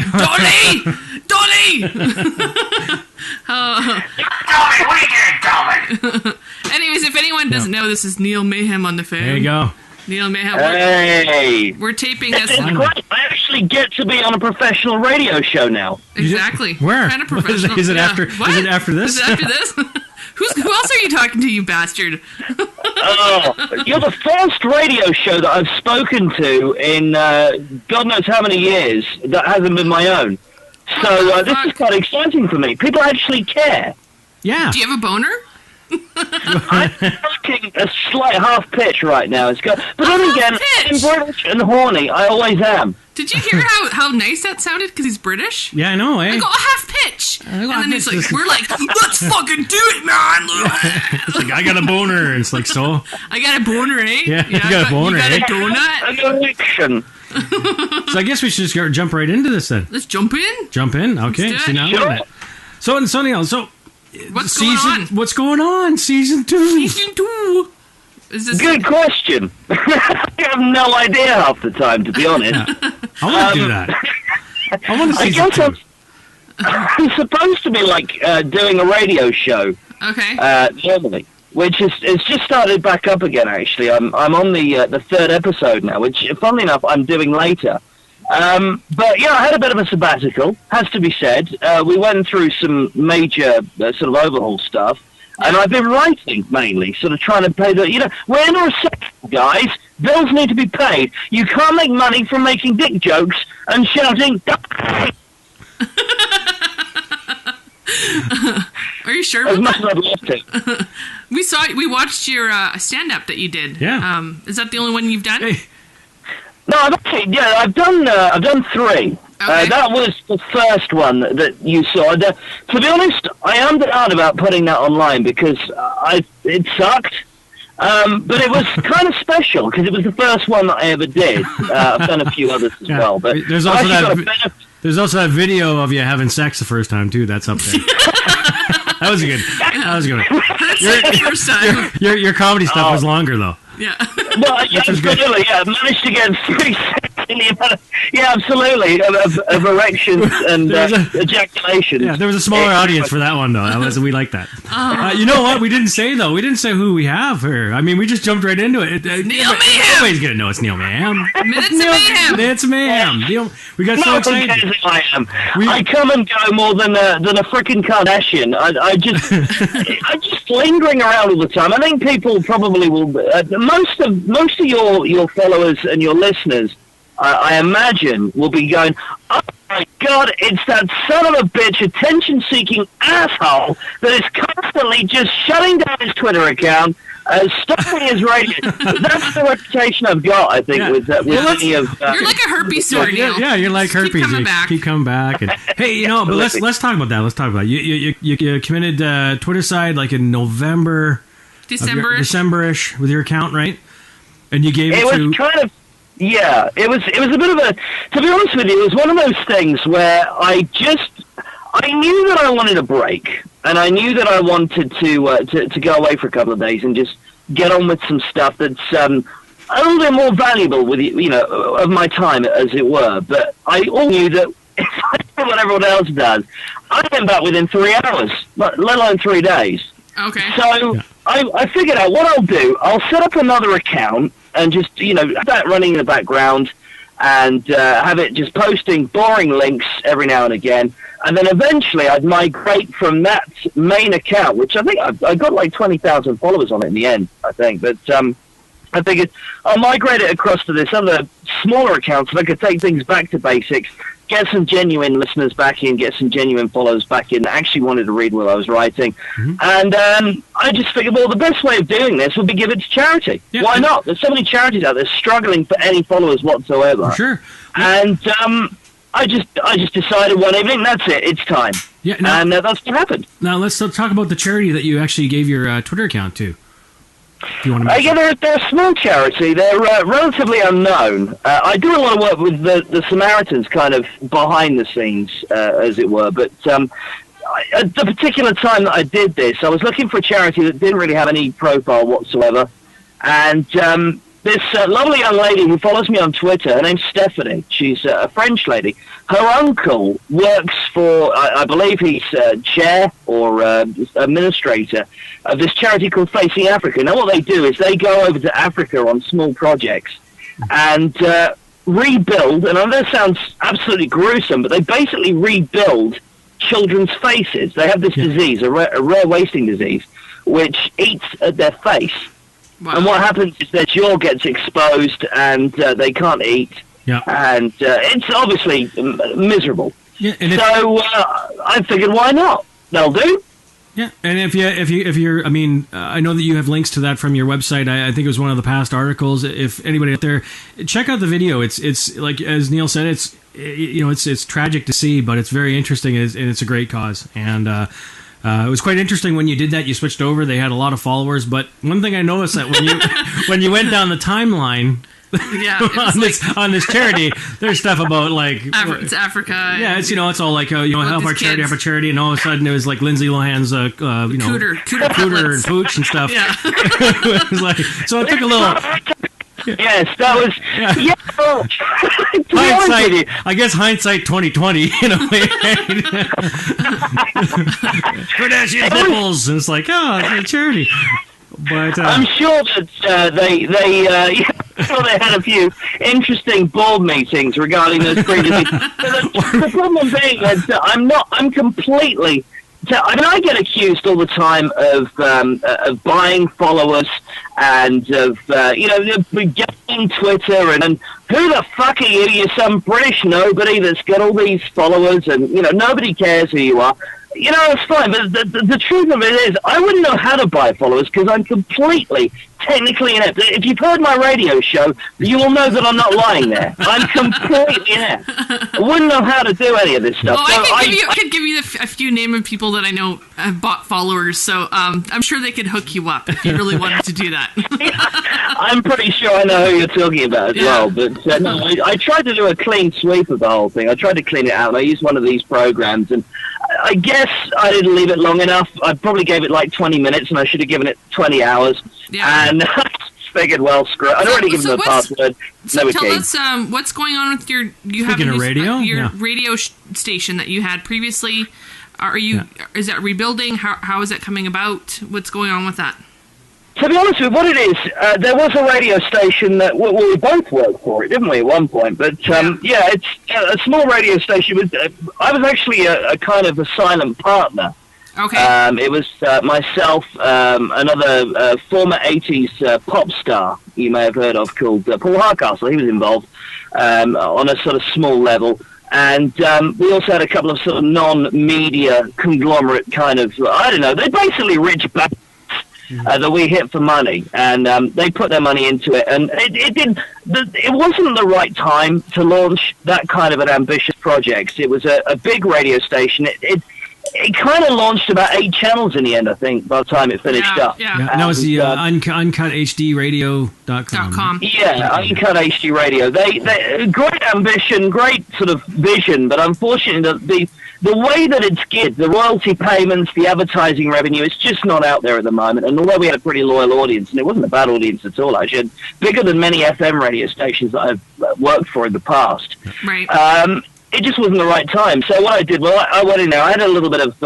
Dolly! Tommy, what are you getting, Tommy? Anyways, if anyone doesn't know, this is Neil Mayhem on the phone. There you go. Neil Mayhem. Hey! We're taping This this. is great. I actually get to be on a professional radio show now. Exactly. Where? Kind of professional. Is it Yeah. after? What? Is it after this? Is it after this? Who else are you talking to, you bastard? Oh, you're the first radio show that I've spoken to in God knows how many years that hasn't been my own. So this is quite exciting for me. People actually care. Yeah. Do you have a boner? I'm talking a slight half pitch right now. It's good. But then again, pitch? I'm British and horny. I always am. Did you hear how nice that sounded? Because he's British? Yeah, I know, eh? I go, a half pitch. bitch. And then he's like, we're like, let's fucking do it, man. It's like, I got a boner. And it's like, so? I got a boner, eh? Yeah, you got a boner, You got eh? a donut? An erection. So I guess we should just jump right into this then. Let's jump in. Jump in? Okay. Let's do See, it. now Sure. What's going on? What's going on? Season 2. Season 2. Is this Good question. I have no idea half the time, to be honest. I want to do that. I want to I season guess 2. I'm supposed to be like doing a radio show Okay. normally, which is just started back up again. Actually, I'm on the third episode now, which, funnily enough, I'm doing later. But yeah, I had a bit of a sabbatical, has to be said. We went through some major sort of overhaul stuff, and I've been writing mainly, sort of trying to pay the. We're in a recession, guys. Bills need to be paid. You can't make money from making dick jokes and shouting. Are you sure As about much as I'd love to. We watched your stand-up that you did. Yeah. Is that the only one you've done? Hey. No, I've done 3. Okay. That was the first one that you saw. To be honest, I am out about putting that online because it sucked. But it was kind of special because it was the first one that I ever did. I've done a few others as well. But There's also that video of you having sex the first time too. That's up there. That was good. That's the first time. Your comedy stuff was longer though. Yeah. Well, yeah, absolutely. Yeah, managed to get 3 seconds in the amount of, yeah, absolutely, of erections and ejaculation. Yeah, there was a smaller audience for that one though. We like that. You know what? We didn't say though. We didn't say who we have here. I mean, we just jumped right into it. Neil Mayhem. Everybody's gonna know it's Neil Mayhem. Minutes of Mayhem. It's Mayhem. We got so No one excited. cares who I am. I come and go more than a freaking Kardashian. I'm just lingering around all the time. I think people probably will. Most of your followers and your listeners, I imagine, will be going, "Oh my God, it's that son of a bitch, attention-seeking asshole that is constantly just shutting down his Twitter account." Stopping his radio. That's the reputation I've got, I think, with many of. You're like a herpes sore, Neil. Yeah, you're like herpes. Keep coming back. And, hey, but let's talk about that. Let's talk about it. You committed Twitter side like in November, December-ish with your account, right? And you gave it to. It was kind of. Yeah, it was a bit of a. To be honest with you, it was one of those things where I knew that I wanted a break, and I knew that I wanted to go away for a couple of days and just get on with some stuff that's a little bit more valuable with of my time, as it were. But I all knew that if I do what everyone else does, I am back within 3 hours, let alone 3 days. Okay. So I figured out what I'll do. I'll set up another account and just have that running in the background, and have it just posting boring links every now and again. And then eventually I'd migrate from that main account, which I think I got like 20,000 followers on it in the end, I think. But I figured I'll migrate it across to this other smaller account so I could take things back to basics, get some genuine listeners back in, get some genuine followers back in that actually wanted to read what I was writing. Mm-hmm. And I just figured, well, the best way of doing this would be give it to charity. Yeah, why not? There's so many charities out there struggling for any followers whatsoever. For sure. And I just decided one evening, that's it, it's time. Yeah, and that's what happened. Now let's talk about the charity that you actually gave your Twitter account to. If you want to they're a small charity. They're relatively unknown. I do a lot of work with the Samaritans, kind of behind the scenes, as it were. But at the particular time that I did this, I was looking for a charity that didn't really have any profile whatsoever. And this lovely young lady who follows me on Twitter, her name's Stephanie. She's a French lady. Her uncle works for, I believe he's chair or administrator of this charity called Facing Africa. Now what they do is they go over to Africa on small projects and rebuild, and I know that sounds absolutely gruesome, but they basically rebuild children's faces. They have this disease, a rare wasting disease, which eats at their face. Wow. And what happens is their jaw gets exposed and they can't eat. Yeah. And it's obviously miserable. Yeah. And so I figured, why not? That'll do. Yeah. And if you're, I mean, I know that you have links to that from your website. I think it was one of the past articles. If anybody out there, check out the video. It's like, as Neil said, it's tragic to see, but it's very interesting, and it's a great cause. And it was quite interesting when you did that. You switched over; they had a lot of followers. But one thing I noticed that when you went down the timeline. On this charity, there's stuff about like it's Africa. Yeah, it's it's all like help our charity, and all of a sudden it was like Lindsay Lohan's cooter and pooch and stuff. Yeah, it was like, so it took a little. Yes, that was. Yeah. Hindsight, I guess hindsight 2020 in a way. Kardashian nipples, and it's like, it's a charity. But I'm sure that they had a few interesting board meetings regarding those previous. The problem being is that I'm completely. I get accused all the time of buying followers and of getting Twitter and who the fuck are you? You're some British nobody that's got all these followers and nobody cares who you are. It's fine, but the truth of it is, I wouldn't know how to buy followers because I'm completely technically inept. If you've heard my radio show, you will know that I'm not lying there. I'm completely inept. I wouldn't know how to do any of this stuff. Well, I could give you a few name of people that I know have bought followers, so I'm sure they could hook you up if you really wanted to do that. I'm pretty sure I know who you're talking about as well, but no, I tried to do a clean sweep of the whole thing. I tried to clean it out, and I used one of these programs, and I guess I didn't leave it long enough. I probably gave it like 20 minutes, and I should have given it 20 hours. Yeah. And I figured, well, screw it. I'd already given them the password. So tell us what's going on with your radio station that you had previously. Is that rebuilding? How is that coming about? What's going on with that? To be honest with you, what it is, there was a radio station that we both worked for it, didn't we, at one point? But, it's a small radio station. I was actually a kind of a silent partner. Okay. It was myself, another former 80s pop star you may have heard of called Paul Hardcastle. He was involved on a sort of small level. And we also had a couple of sort of non-media conglomerate kind of, I don't know, they're basically rich bands. That we hit for money, and they put their money into it, and it wasn't the right time to launch that kind of an ambitious project. It was a big radio station. It kind of launched about 8 channels in the end, I think, by the time it finished up. Yeah, that was the UncutHDRadio.com. Yeah, Uncut HD Radio. They great ambition, great sort of vision, but unfortunately the way that it's geared, the royalty payments, the advertising revenue, it's just not out there at the moment. And although we had a pretty loyal audience, and it wasn't a bad audience at all, actually, bigger than many FM radio stations that I've worked for in the past. Right. It just wasn't the right time. So what I did, I went in there. I had a little bit of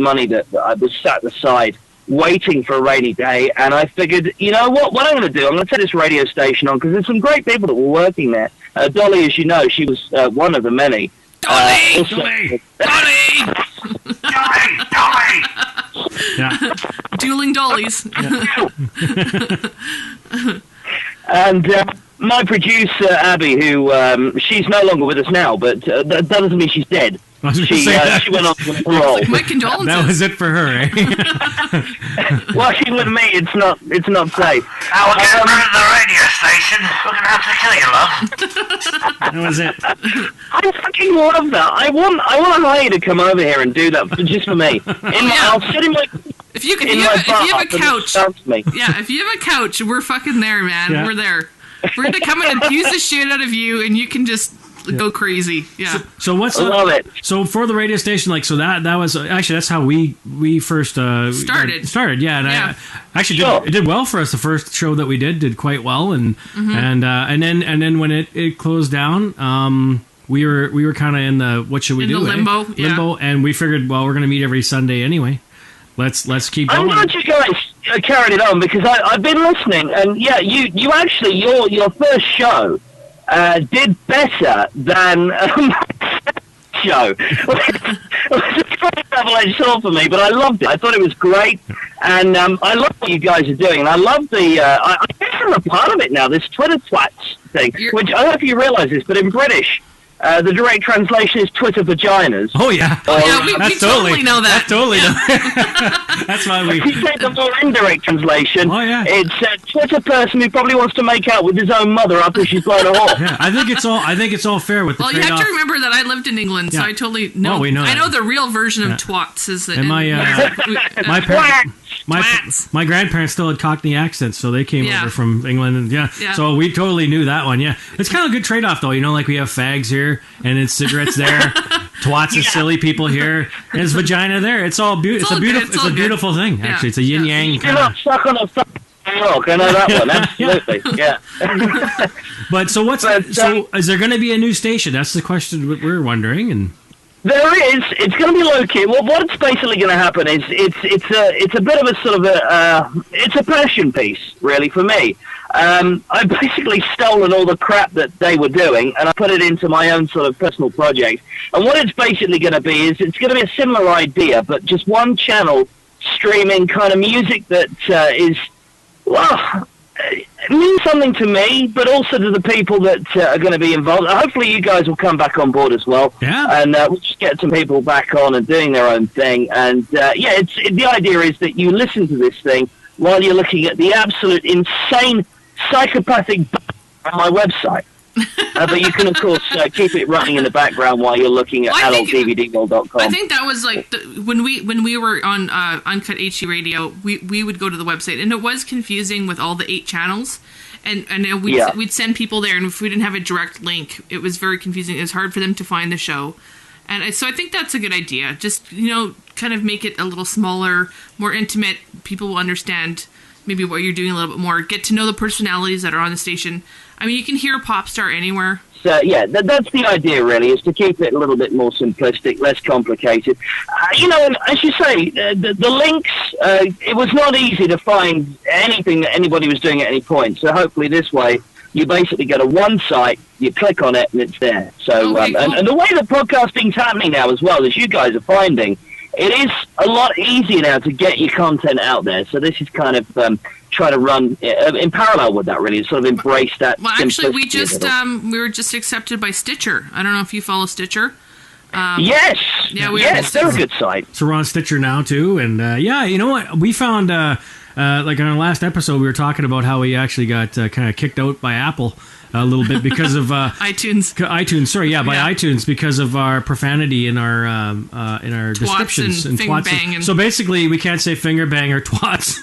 money that I was sat aside waiting for a rainy day, and I figured, what I'm going to do, I'm going to take this radio station on, because there's some great people that were working there. Dolly, as you know, she was one of the many. Dolly! Yeah. Dueling dollies. And my producer, Abby, who she's no longer with us now, but that doesn't mean she's dead. She went on to parole. My condolences. That was it for her, eh? Well, she's with me. It's not safe. Now we're getting rid of the radio station. We're going to have to kill you, love. That was it. I fucking love that. I want to hire you to come over here and do that just for me. I'll sit in my. If you have a couch, if you have a couch, we're fucking there, man. Yeah. We're there. We're gonna come in and abuse the shit out of you, and you can just go crazy. Yeah. So what's I love it. So for the radio station, like, so that was actually, that's how we first started. Yeah, and I actually it did well for us. The first show that we did quite well, and then when it closed down, we were kind of in the what should we do? Limbo, and we figured, well, we're gonna meet every Sunday anyway. Let's keep going. I'm glad you guys carried it on, because I've been listening, and you actually your first show did better than show. It was a very double-edged sword for me, but I loved it. I thought it was great, and I love what you guys are doing, and I love the. I guess I'm a part of it now. This Twitter twats thing, which I don't know if you realise this, but in British. the direct translation is Twitter vaginas. Oh yeah, we totally know that. Totally know. That's why we. If you take the more indirect translation, it's a Twitter person who probably wants to make out with his own mother after she's blown a hole. Yeah, I think it's all fair with the trade-off. You have to remember that I lived in England, so I totally know. Oh, we know. I know the real version of twats is. And my grandparents still had Cockney accents, so they came over from England, and so we totally knew that one. Yeah, it's kind of a good trade-off, though. You know, like we have fags here, and it's cigarettes there, twats and silly people here, and it's vagina there. It's all beautiful. It's a beautiful thing. Actually, it's a yin yang. You're not stuck on a rock. I know that one. Absolutely. Yeah. But so so is there going to be a new station? That's the question we're wondering, and. There is. It's going to be low key. Well, what's basically going to happen is it's a bit of a sort of it's a passion piece, really, for me. I've basically stolen all the crap that they were doing, and I put it into my own sort of personal project. And what it's basically going to be is it's going to be a similar idea, but just one channel streaming kind of music that is, well, it means something to me, but also to the people that are going to be involved. Hopefully you guys will come back on board as well. Yeah. And we'll just get some people back on and doing their own thing. And, the idea is that you listen to this thing while you're looking at the absolute insane psychopathic on my website. But you can, of course, keep it running in the background while you're looking at adultdvdworld.com. I think that was like when we were on Uncut HE Radio, we would go to the website, and it was confusing with all the 8 channels, and we'd send people there, and if we didn't have a direct link, it was very confusing. It was hard for them to find the show, and so I think that's a good idea. Just kind of make it a little smaller, more intimate. People will understand maybe what you're doing a little bit more. Get to know the personalities that are on the station. I mean, you can hear a pop star anywhere. So, that's the idea, really, is to keep it a little bit more simplistic, less complicated. And as you say, the links, it was not easy to find anything that anybody was doing at any point. So hopefully this way, you basically go to one site, you click on it, and it's there. So, and the way that podcasting's happening now as well, as you guys are finding, it is a lot easier now to get your content out there. So this is kind of try to run in parallel with that, really, sort of embrace that. Well, actually, we were just accepted by Stitcher. I don't know if you follow Stitcher. Yes, they're a good site. So we're on Stitcher now too, and you know what? We found like on our last episode, we were talking about how we actually got kind of kicked out by Apple a little bit because of iTunes. iTunes because of our profanity in our descriptions and twats. So basically, we can't say fingerbang or twats.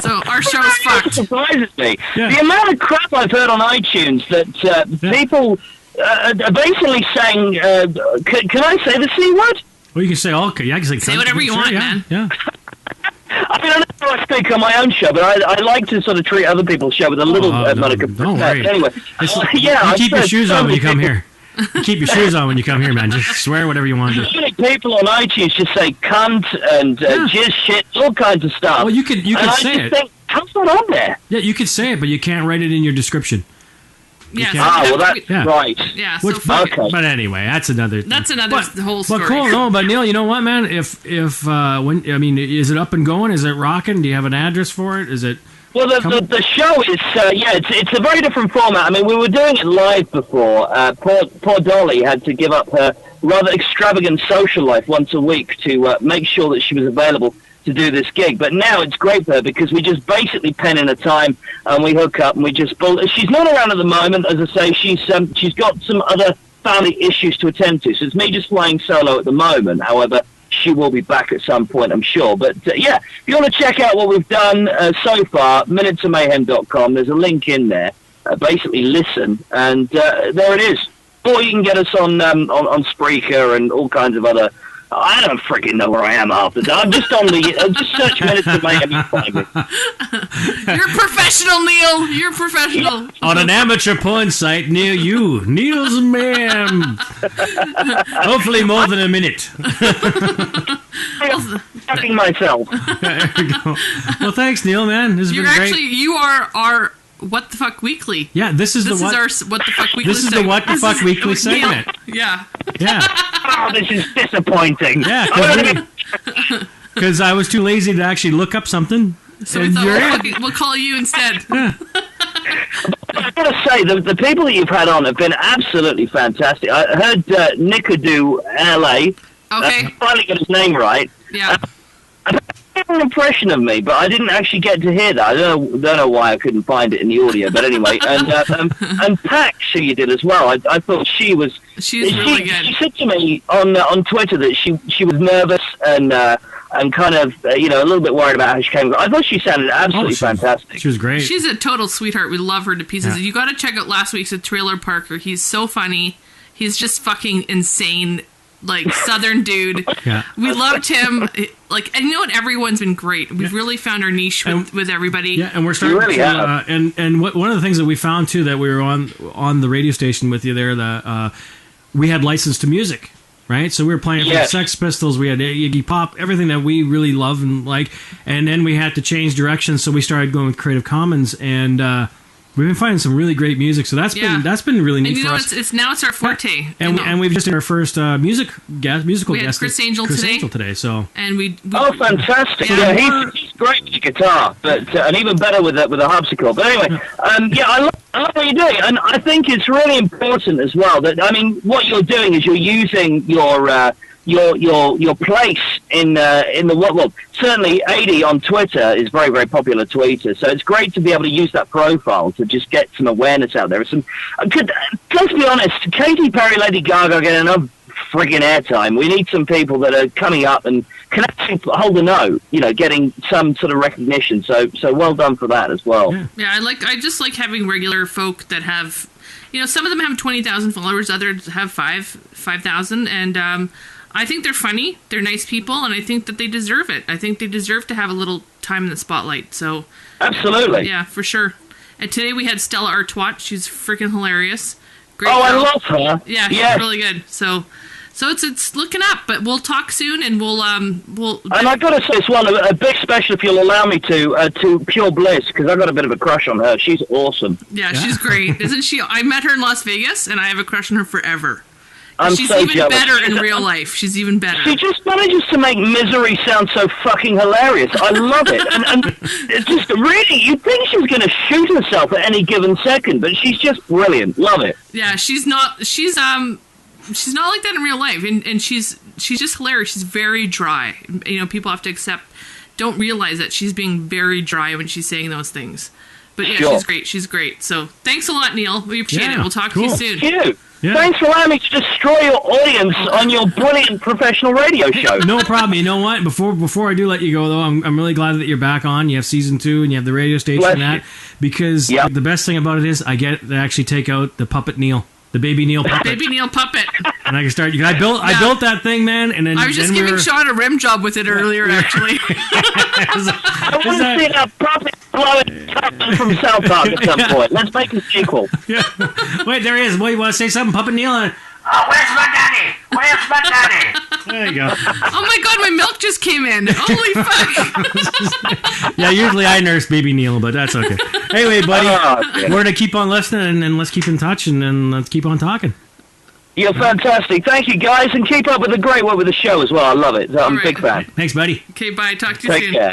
So our show is fucked. That surprises me. Yeah. The amount of crap I've heard on iTunes that people are basically saying, "Can I say the C word?" Well, you can say all. Yeah, you can say whatever you want, man. Yeah. I mean, I know I speak on my own show, but I like to sort of treat other people's show with a little amount of respect. Don't worry. Anyway, you keep your shoes on when you come here. You keep your shoes on when you come here, man. Just swear whatever you want to. So many people on iTunes just say cunt and jizz shit, all kinds of stuff. Well, you could say it. Think, how's that on there? Yeah, you could say it, but you can't write it in your description. Yes. That's right. Yeah. So but anyway, that's another whole story. But cool, no. But Neil, you know what, man? If is it up and going? Is it rocking? Do you have an address for it? Is it? Well, the show is it's a very different format. I mean, we were doing it live before. Poor Dolly had to give up her rather extravagant social life once a week to make sure that she was available to do this gig. But now it's great for her because we just basically pen in a time and we hook up and we just build. She's not around at the moment, as I say. She's got some other family issues to attend to, so it's me just flying solo at the moment. However, she will be back at some point, I'm sure. But if you want to check out what we've done so far, minutesofmayhem.com, there's a link in there. Basically listen, and there it is. Or you can get us on Spreaker and all kinds of other. I don't freaking know where I am half the time. I'm just just search Minutes of Mayhem, you find me. You're professional, Neil. You're professional. On an amateur porn site near you, Neil's Mayhem. Hopefully more than a minute. Fucking myself. There we go. Well, thanks, Neil, man. This has been great. You are our What the Fuck Weekly. Yeah, this is our What the Fuck Weekly. This is the What the Fuck Weekly segment. Yeah. Oh, this is disappointing. Yeah, because I was too lazy to actually look up something. So we thought we'll call you instead. Yeah. I've got to say, the people that you've had on have been absolutely fantastic. I heard Nicodou LA. Okay. Finally got his name right. Yeah. An impression of me, but I didn't actually get to hear that. I don't know why I couldn't find it in the audio, but anyway. And Pax, who you did as well. I thought she was. She's really good. She said to me on Twitter that she was nervous and kind of a little bit worried about how she came. I thought she sounded absolutely fantastic. She was great. She's a total sweetheart. We love her to pieces. Yeah. You got to check out last week's at Trailer Parker. He's so funny. He's just fucking insane. Like Southern dude. Yeah. We loved him. Like, and you know what? Everyone's been great. We've really found our niche with everybody. Yeah, and we're starting really to. And one of the things that we found too, that we were on the radio station with you there, that we had license to music, right? So we were playing from Sex Pistols, we had Iggy Pop, everything that we really love and like. And then we had to change directions, so we started going with Creative Commons, and we've been finding some really great music, so that's been really neat and for us. It's our forte. And we've just did our first musical guest, Chris Angel today. So we fantastic! Yeah, he's great with the guitar, but and even better with a harpsichord. But anyway, I love what you're doing, and I think it's really important as well. That what you're doing is you're using your place in the world. Certainly, Adie on Twitter is very, very popular tweeter, so it's great to be able to use that profile to just get some awareness out there. Let's be honest, Katy Perry, Lady Gaga get enough friggin' airtime. We need some people that are coming up and can actually hold a note, getting some sort of recognition. So well done for that as well. Yeah, I just like having regular folk that have, some of them have 20,000 followers, others have 5,000, and I think they're funny, they're nice people, and I think that they deserve it. I think they deserve to have a little time in the spotlight. So absolutely. Yeah, for sure. And today we had Stella Artois. She's freaking hilarious. Great girl. I love her. Yeah, she's really good. So it's looking up, but we'll talk soon, and we'll. And I got to say as well, a big special, if you'll allow me to Pure Bliss, because I got a bit of a crush on her. She's awesome. Yeah, she's great, isn't she? I met her in Las Vegas, and I have a crush on her forever. She's so even jealous. better in real life. She's even better. She just manages to make misery sound so fucking hilarious. I love it. And it's just really, you'd think she was going to shoot herself at any given second, but she's just brilliant. Love it. Yeah, she's not like that in real life, and she's just hilarious. She's very dry. People have to don't realize that she's being very dry when she's saying those things. But yeah, sure. She's great. So thanks a lot, Neil. We appreciate it. We'll talk to you soon. Thank you. Yeah. Thanks for allowing me to destroy your audience on your brilliant professional radio show. No problem. You know what? Before I do let you go, though, I'm really glad that you're back on. You have season 2 and you have the radio station and that. Because the best thing about it is I get to actually take out the puppet Neil. The baby Neil puppet. Baby Neil puppet. And I can start. I built that thing, man. And then I was just giving Shaan a rim job with it earlier, actually. I want to see that puppet blowing from South Park at some point. Let's make a sequel. Yeah. Wait, there he is. Wait, you want to say something, Puppet Neil? Where's my daddy? Where's my daddy? There you go. Oh my god, my milk just came in. Holy fuck. Yeah, usually I nurse baby Neil, but that's okay. Anyway, buddy, we're going to keep on listening and let's keep in touch and let's keep on talking. You're fantastic. Thank you, guys, and keep up with the great work with the show as well. I love it. I'm a big fan. Thanks, buddy. Okay, bye. Talk to you soon. Take care.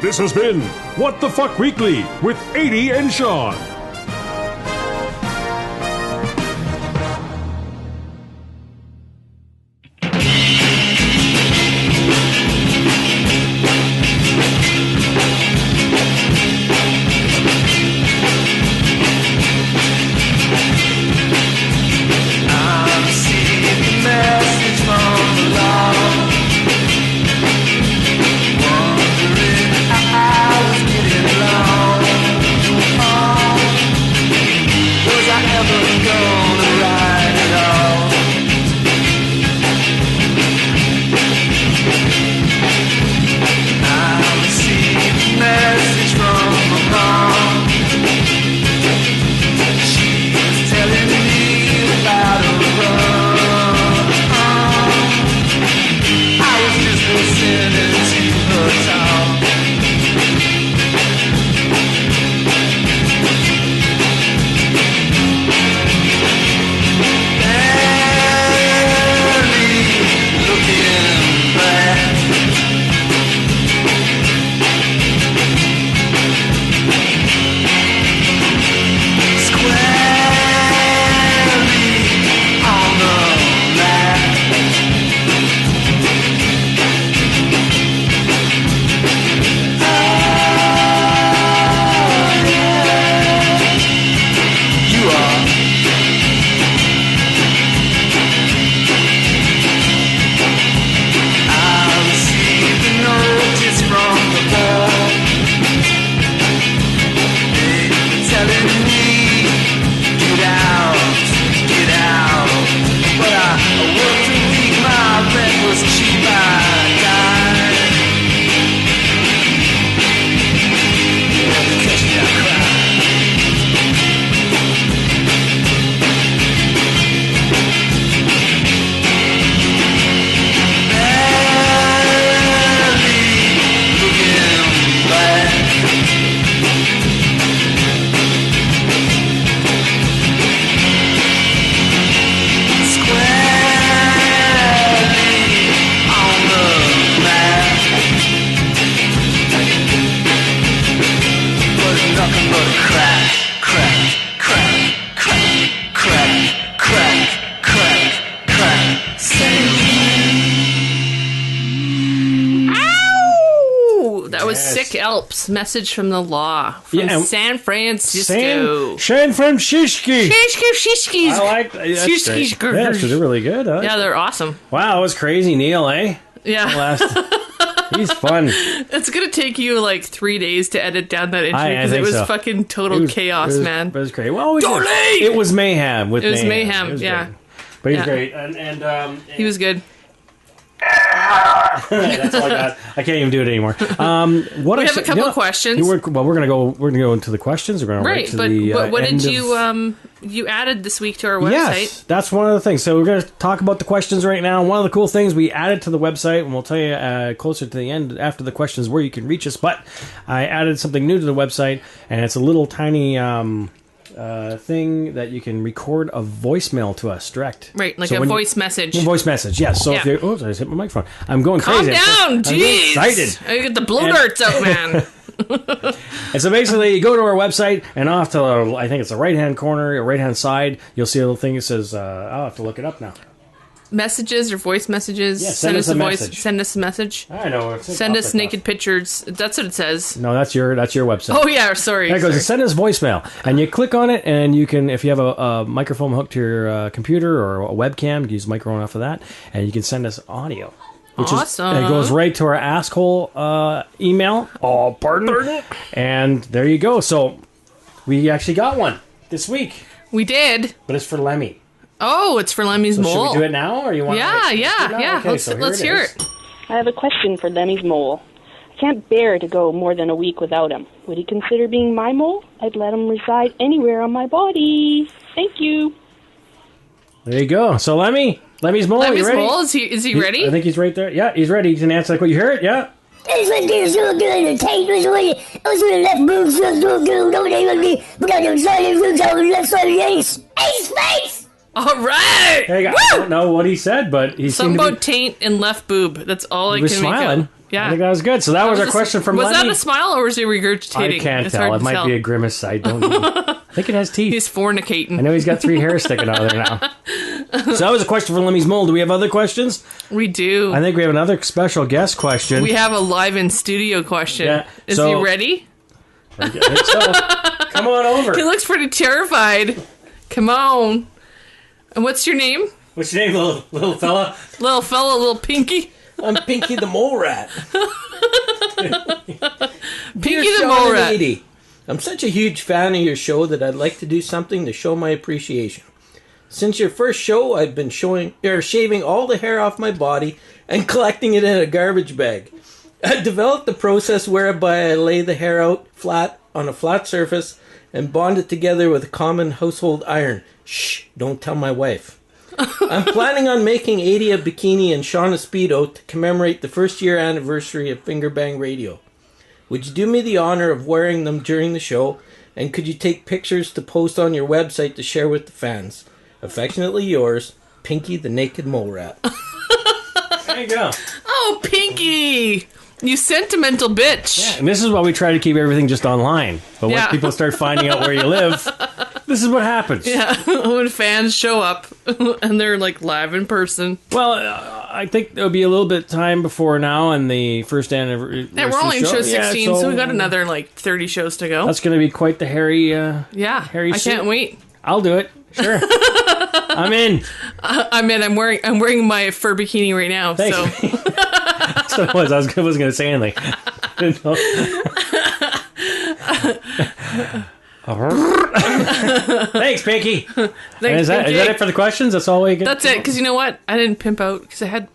This has been What the Fuck Weekly with Adie and Shaan. Wondering how I was getting along. Sick Alps. Message from the law from San Francisco. San Francisco. Shishkis. I like that. That's great. Yeah, they're really good. Yeah, they're awesome. Wow, it was crazy, Neil, eh? Yeah. He's fun. It's going to take you like 3 days to edit down that intro because it was fucking total chaos, man. It was great. Well, it was mayhem. It was mayhem, it was yeah. Great. But he's great. And he was good. That's all I got. I can't even do it anymore. We have a couple of questions. We're gonna go into the questions. We're gonna right. But what did you added this week to our website? Yes, that's one of the things. So we're gonna talk about the questions right now. One of the cool things we added to the website, and we'll tell you closer to the end after the questions where you can reach us. But I added something new to the website, and it's a little tiny thing that you can record a voicemail to us direct. Right, like a voice message. A voice message, yes. So if you... Oh, I just hit my microphone. I'm going crazy. Calm down, jeez. Excited. I get the blow darts out, man. And so basically, you go to our website, and off to, I think it's the right-hand corner, or right-hand side, you'll see a little thing that says, I'll have to look it up now. Messages or voice messages. Yeah, send us a message. Send us a message. I know. Send us naked pictures. That's what it says. No, that's your website. Oh yeah, sorry. There it goes. Send us voicemail, and you click on it, and you can, if you have a microphone hooked to your computer or a webcam, you can use the microphone off of that, and you can send us audio. Which awesome. It goes right to our asshole email. Oh, pardon. And there you go. So we actually got one this week. We did. But it's for Lemmy. Oh, it's for Lemmy's mole. Should we do it now, or you want? Yeah. Okay, let's hear it. I have a question for Lemmy's mole. I can't bear to go more than a week without him. Would he consider being my mole? I'd let him reside anywhere on my body. Thank you. There you go. So Lemmy's mole. Lemmy's ready? mole. Is he ready? I think he's right there. Yeah, he's ready. He can answer the question. You hear it? Yeah. It's what they're so good. The tank was when the left boob so good. Nobody but on the side of the left side of the ace. Ace face! All right. There you go. I don't know what he said, but he something about taint and left boob. That's all I can make out. Yeah, I think that was good. So that was our question from Was Lemmy. that a smile or was he regurgitating? I can't tell. It might be a grimace. I don't know. I think it has teeth. He's fornicating. I know he's got 3 hairs sticking out of there now. So that was a question for Lemmy's mole. Do we have other questions? We do. I think we have another special guest question. We have a live in studio question. Yeah, Is he ready? I think so. Come on over. He looks pretty terrified. Come on. And what's your name? What's your name, little fella? Little Pinky? I'm Pinky the Mole Rat. Pinky the Mole Rat. Adie, I'm such a huge fan of your show that I'd like to do something to show my appreciation. Since your first show, I've been shaving all the hair off my body and collecting it in a garbage bag. I developed the process whereby I lay the hair out flat on a flat surface and bond it together with a common household iron. Shh, don't tell my wife. I'm planning on making Adie a bikini and Shaan a Speedo to commemorate the first-year anniversary of Fingerbangradio. Would you do me the honor of wearing them during the show, and could you take pictures to post on your website to share with the fans? Affectionately yours, Pinky the Naked Mole Rat. There you go. Oh, Pinky! You sentimental bitch. Yeah, and this is why we try to keep everything just online. But when people start finding out where you live, this is what happens. Yeah, when fans show up and they're like live in person. Well, I think there'll be a little bit of time before now and the first anniversary. Yeah, we're only in show 16, so we got another like 30 shows to go. That's going to be quite the hairy. Hairy I can't wait. I'll do it. Sure. I'm in. I'm in. I'm wearing my fur bikini right now. Thanks. So. So I wasn't going to say anything. Thanks, Pinky. Thanks, is that it for the questions? That's all we get? That's it, because you know what? I didn't pimp out, because I had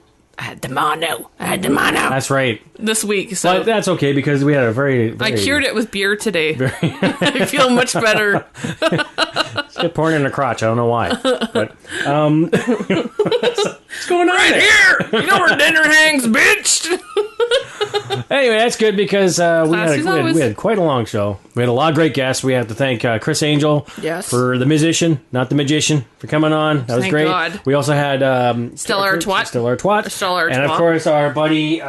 the mono. That's right. This week, so. But that's okay, because we had a very I cured it with beer today. I feel much better. Just get porn in the crotch. I don't know why. But, what's going on right here? You know where dinner hangs, bitch? Anyway, that's good because we had quite a long show. We had a lot of great guests. We have to thank Chris Angel for the musician, not the magician, for coming on. That was thank great. God. We also had Stellar Twat. And of course our buddy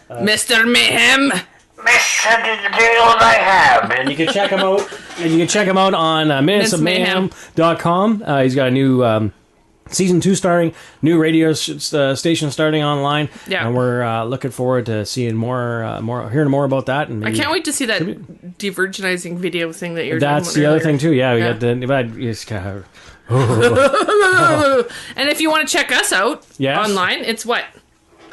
Mr. Mayhem. Mr. Deal Mayhem. And you can check him out. On minutesofmayhem.com. He's got a new Season 2 starting, new radio station starting online. Yeah. And we're looking forward to seeing hearing more about that. And I can't wait to see that de-virginizing video thing that you're That's doing the other earlier. thing too. Yeah, we got the. And if you want to check us out online, it's what?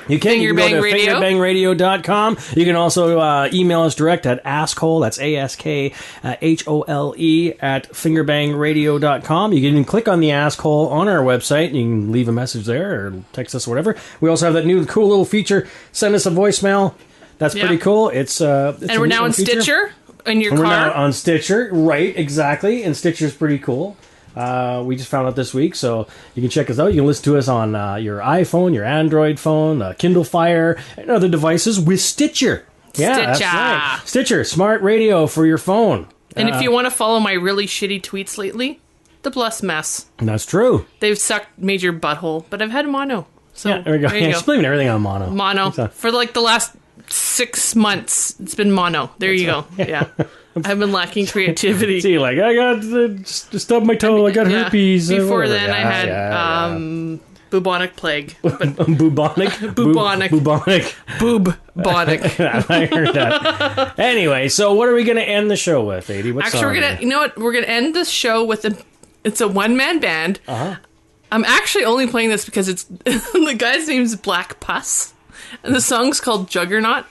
You can Fingerbang go to Radio. fingerbangradio.com. You can also email us direct at askhole, that's ASKHOLE at fingerbangradio.com. You can even click on the askhole on our website. You can leave a message there or text us or whatever. We also have that new cool little feature, send us a voicemail. That's pretty cool. It's and we're now on Stitcher in your car. We're now on Stitcher, right, exactly. And Stitcher's pretty cool. We just found out this week, so you can check us out. You can listen to us on your iPhone, your Android phone, Kindle Fire, and other devices with Stitcher. Yeah, Stitcher. that's right. Stitcher, smart radio for your phone. And if you want to follow my really shitty tweets lately, the Bless Mess. That's true. They've sucked major butthole, but I've had mono. So yeah, there we go. There you go. She's blaming everything on mono. Mono. For like the last 6 months, it's been mono. There you go. Yeah. I've been lacking creativity. See, like, I got just stubbed my toe, I got herpes. Before then, I had bubonic plague. Bubonic? Bubonic. Bubonic. Boob-bonic. I heard that. Anyway, so what are we going to end the show with, Adie? What Actually, song we're going to, you know what? We're going to end this show with it's a one-man band. Uh-huh. I'm actually only playing this because it's, the guy's name's Black Pus, and the song's called Juggernaut.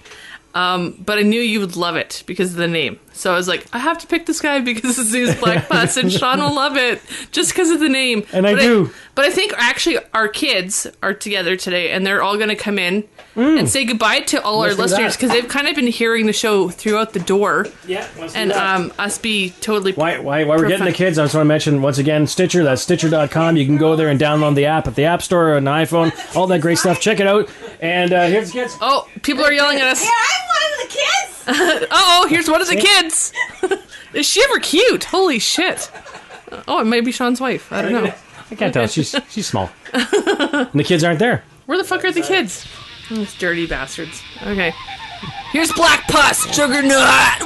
But I knew you would love it because of the name. So I was like, I have to pick this guy because his name is Black Pus, and Shaan will love it just because of the name. And I do. But I think actually our kids are together today, and they're all going to come in and say goodbye to all our listeners because they've kind of been hearing the show throughout the door. Yeah, and us be totally. Why we're getting the kids? I just want to mention once again Stitcher. That's Stitcher.com. You can go there and download the app at the App Store on an iPhone. All that great stuff. Check it out. And here's the kids. Oh, people are yelling at us. Yeah, I'm one of the kids. Oh, here's one of the kids. Is she ever cute? Holy shit. Oh, it might be Shaan's wife. I don't know. I can't tell. She's small. And the kids aren't there. Where the fuck are the kids? Those dirty bastards. Okay. Here's Black Pus, Juggernaut.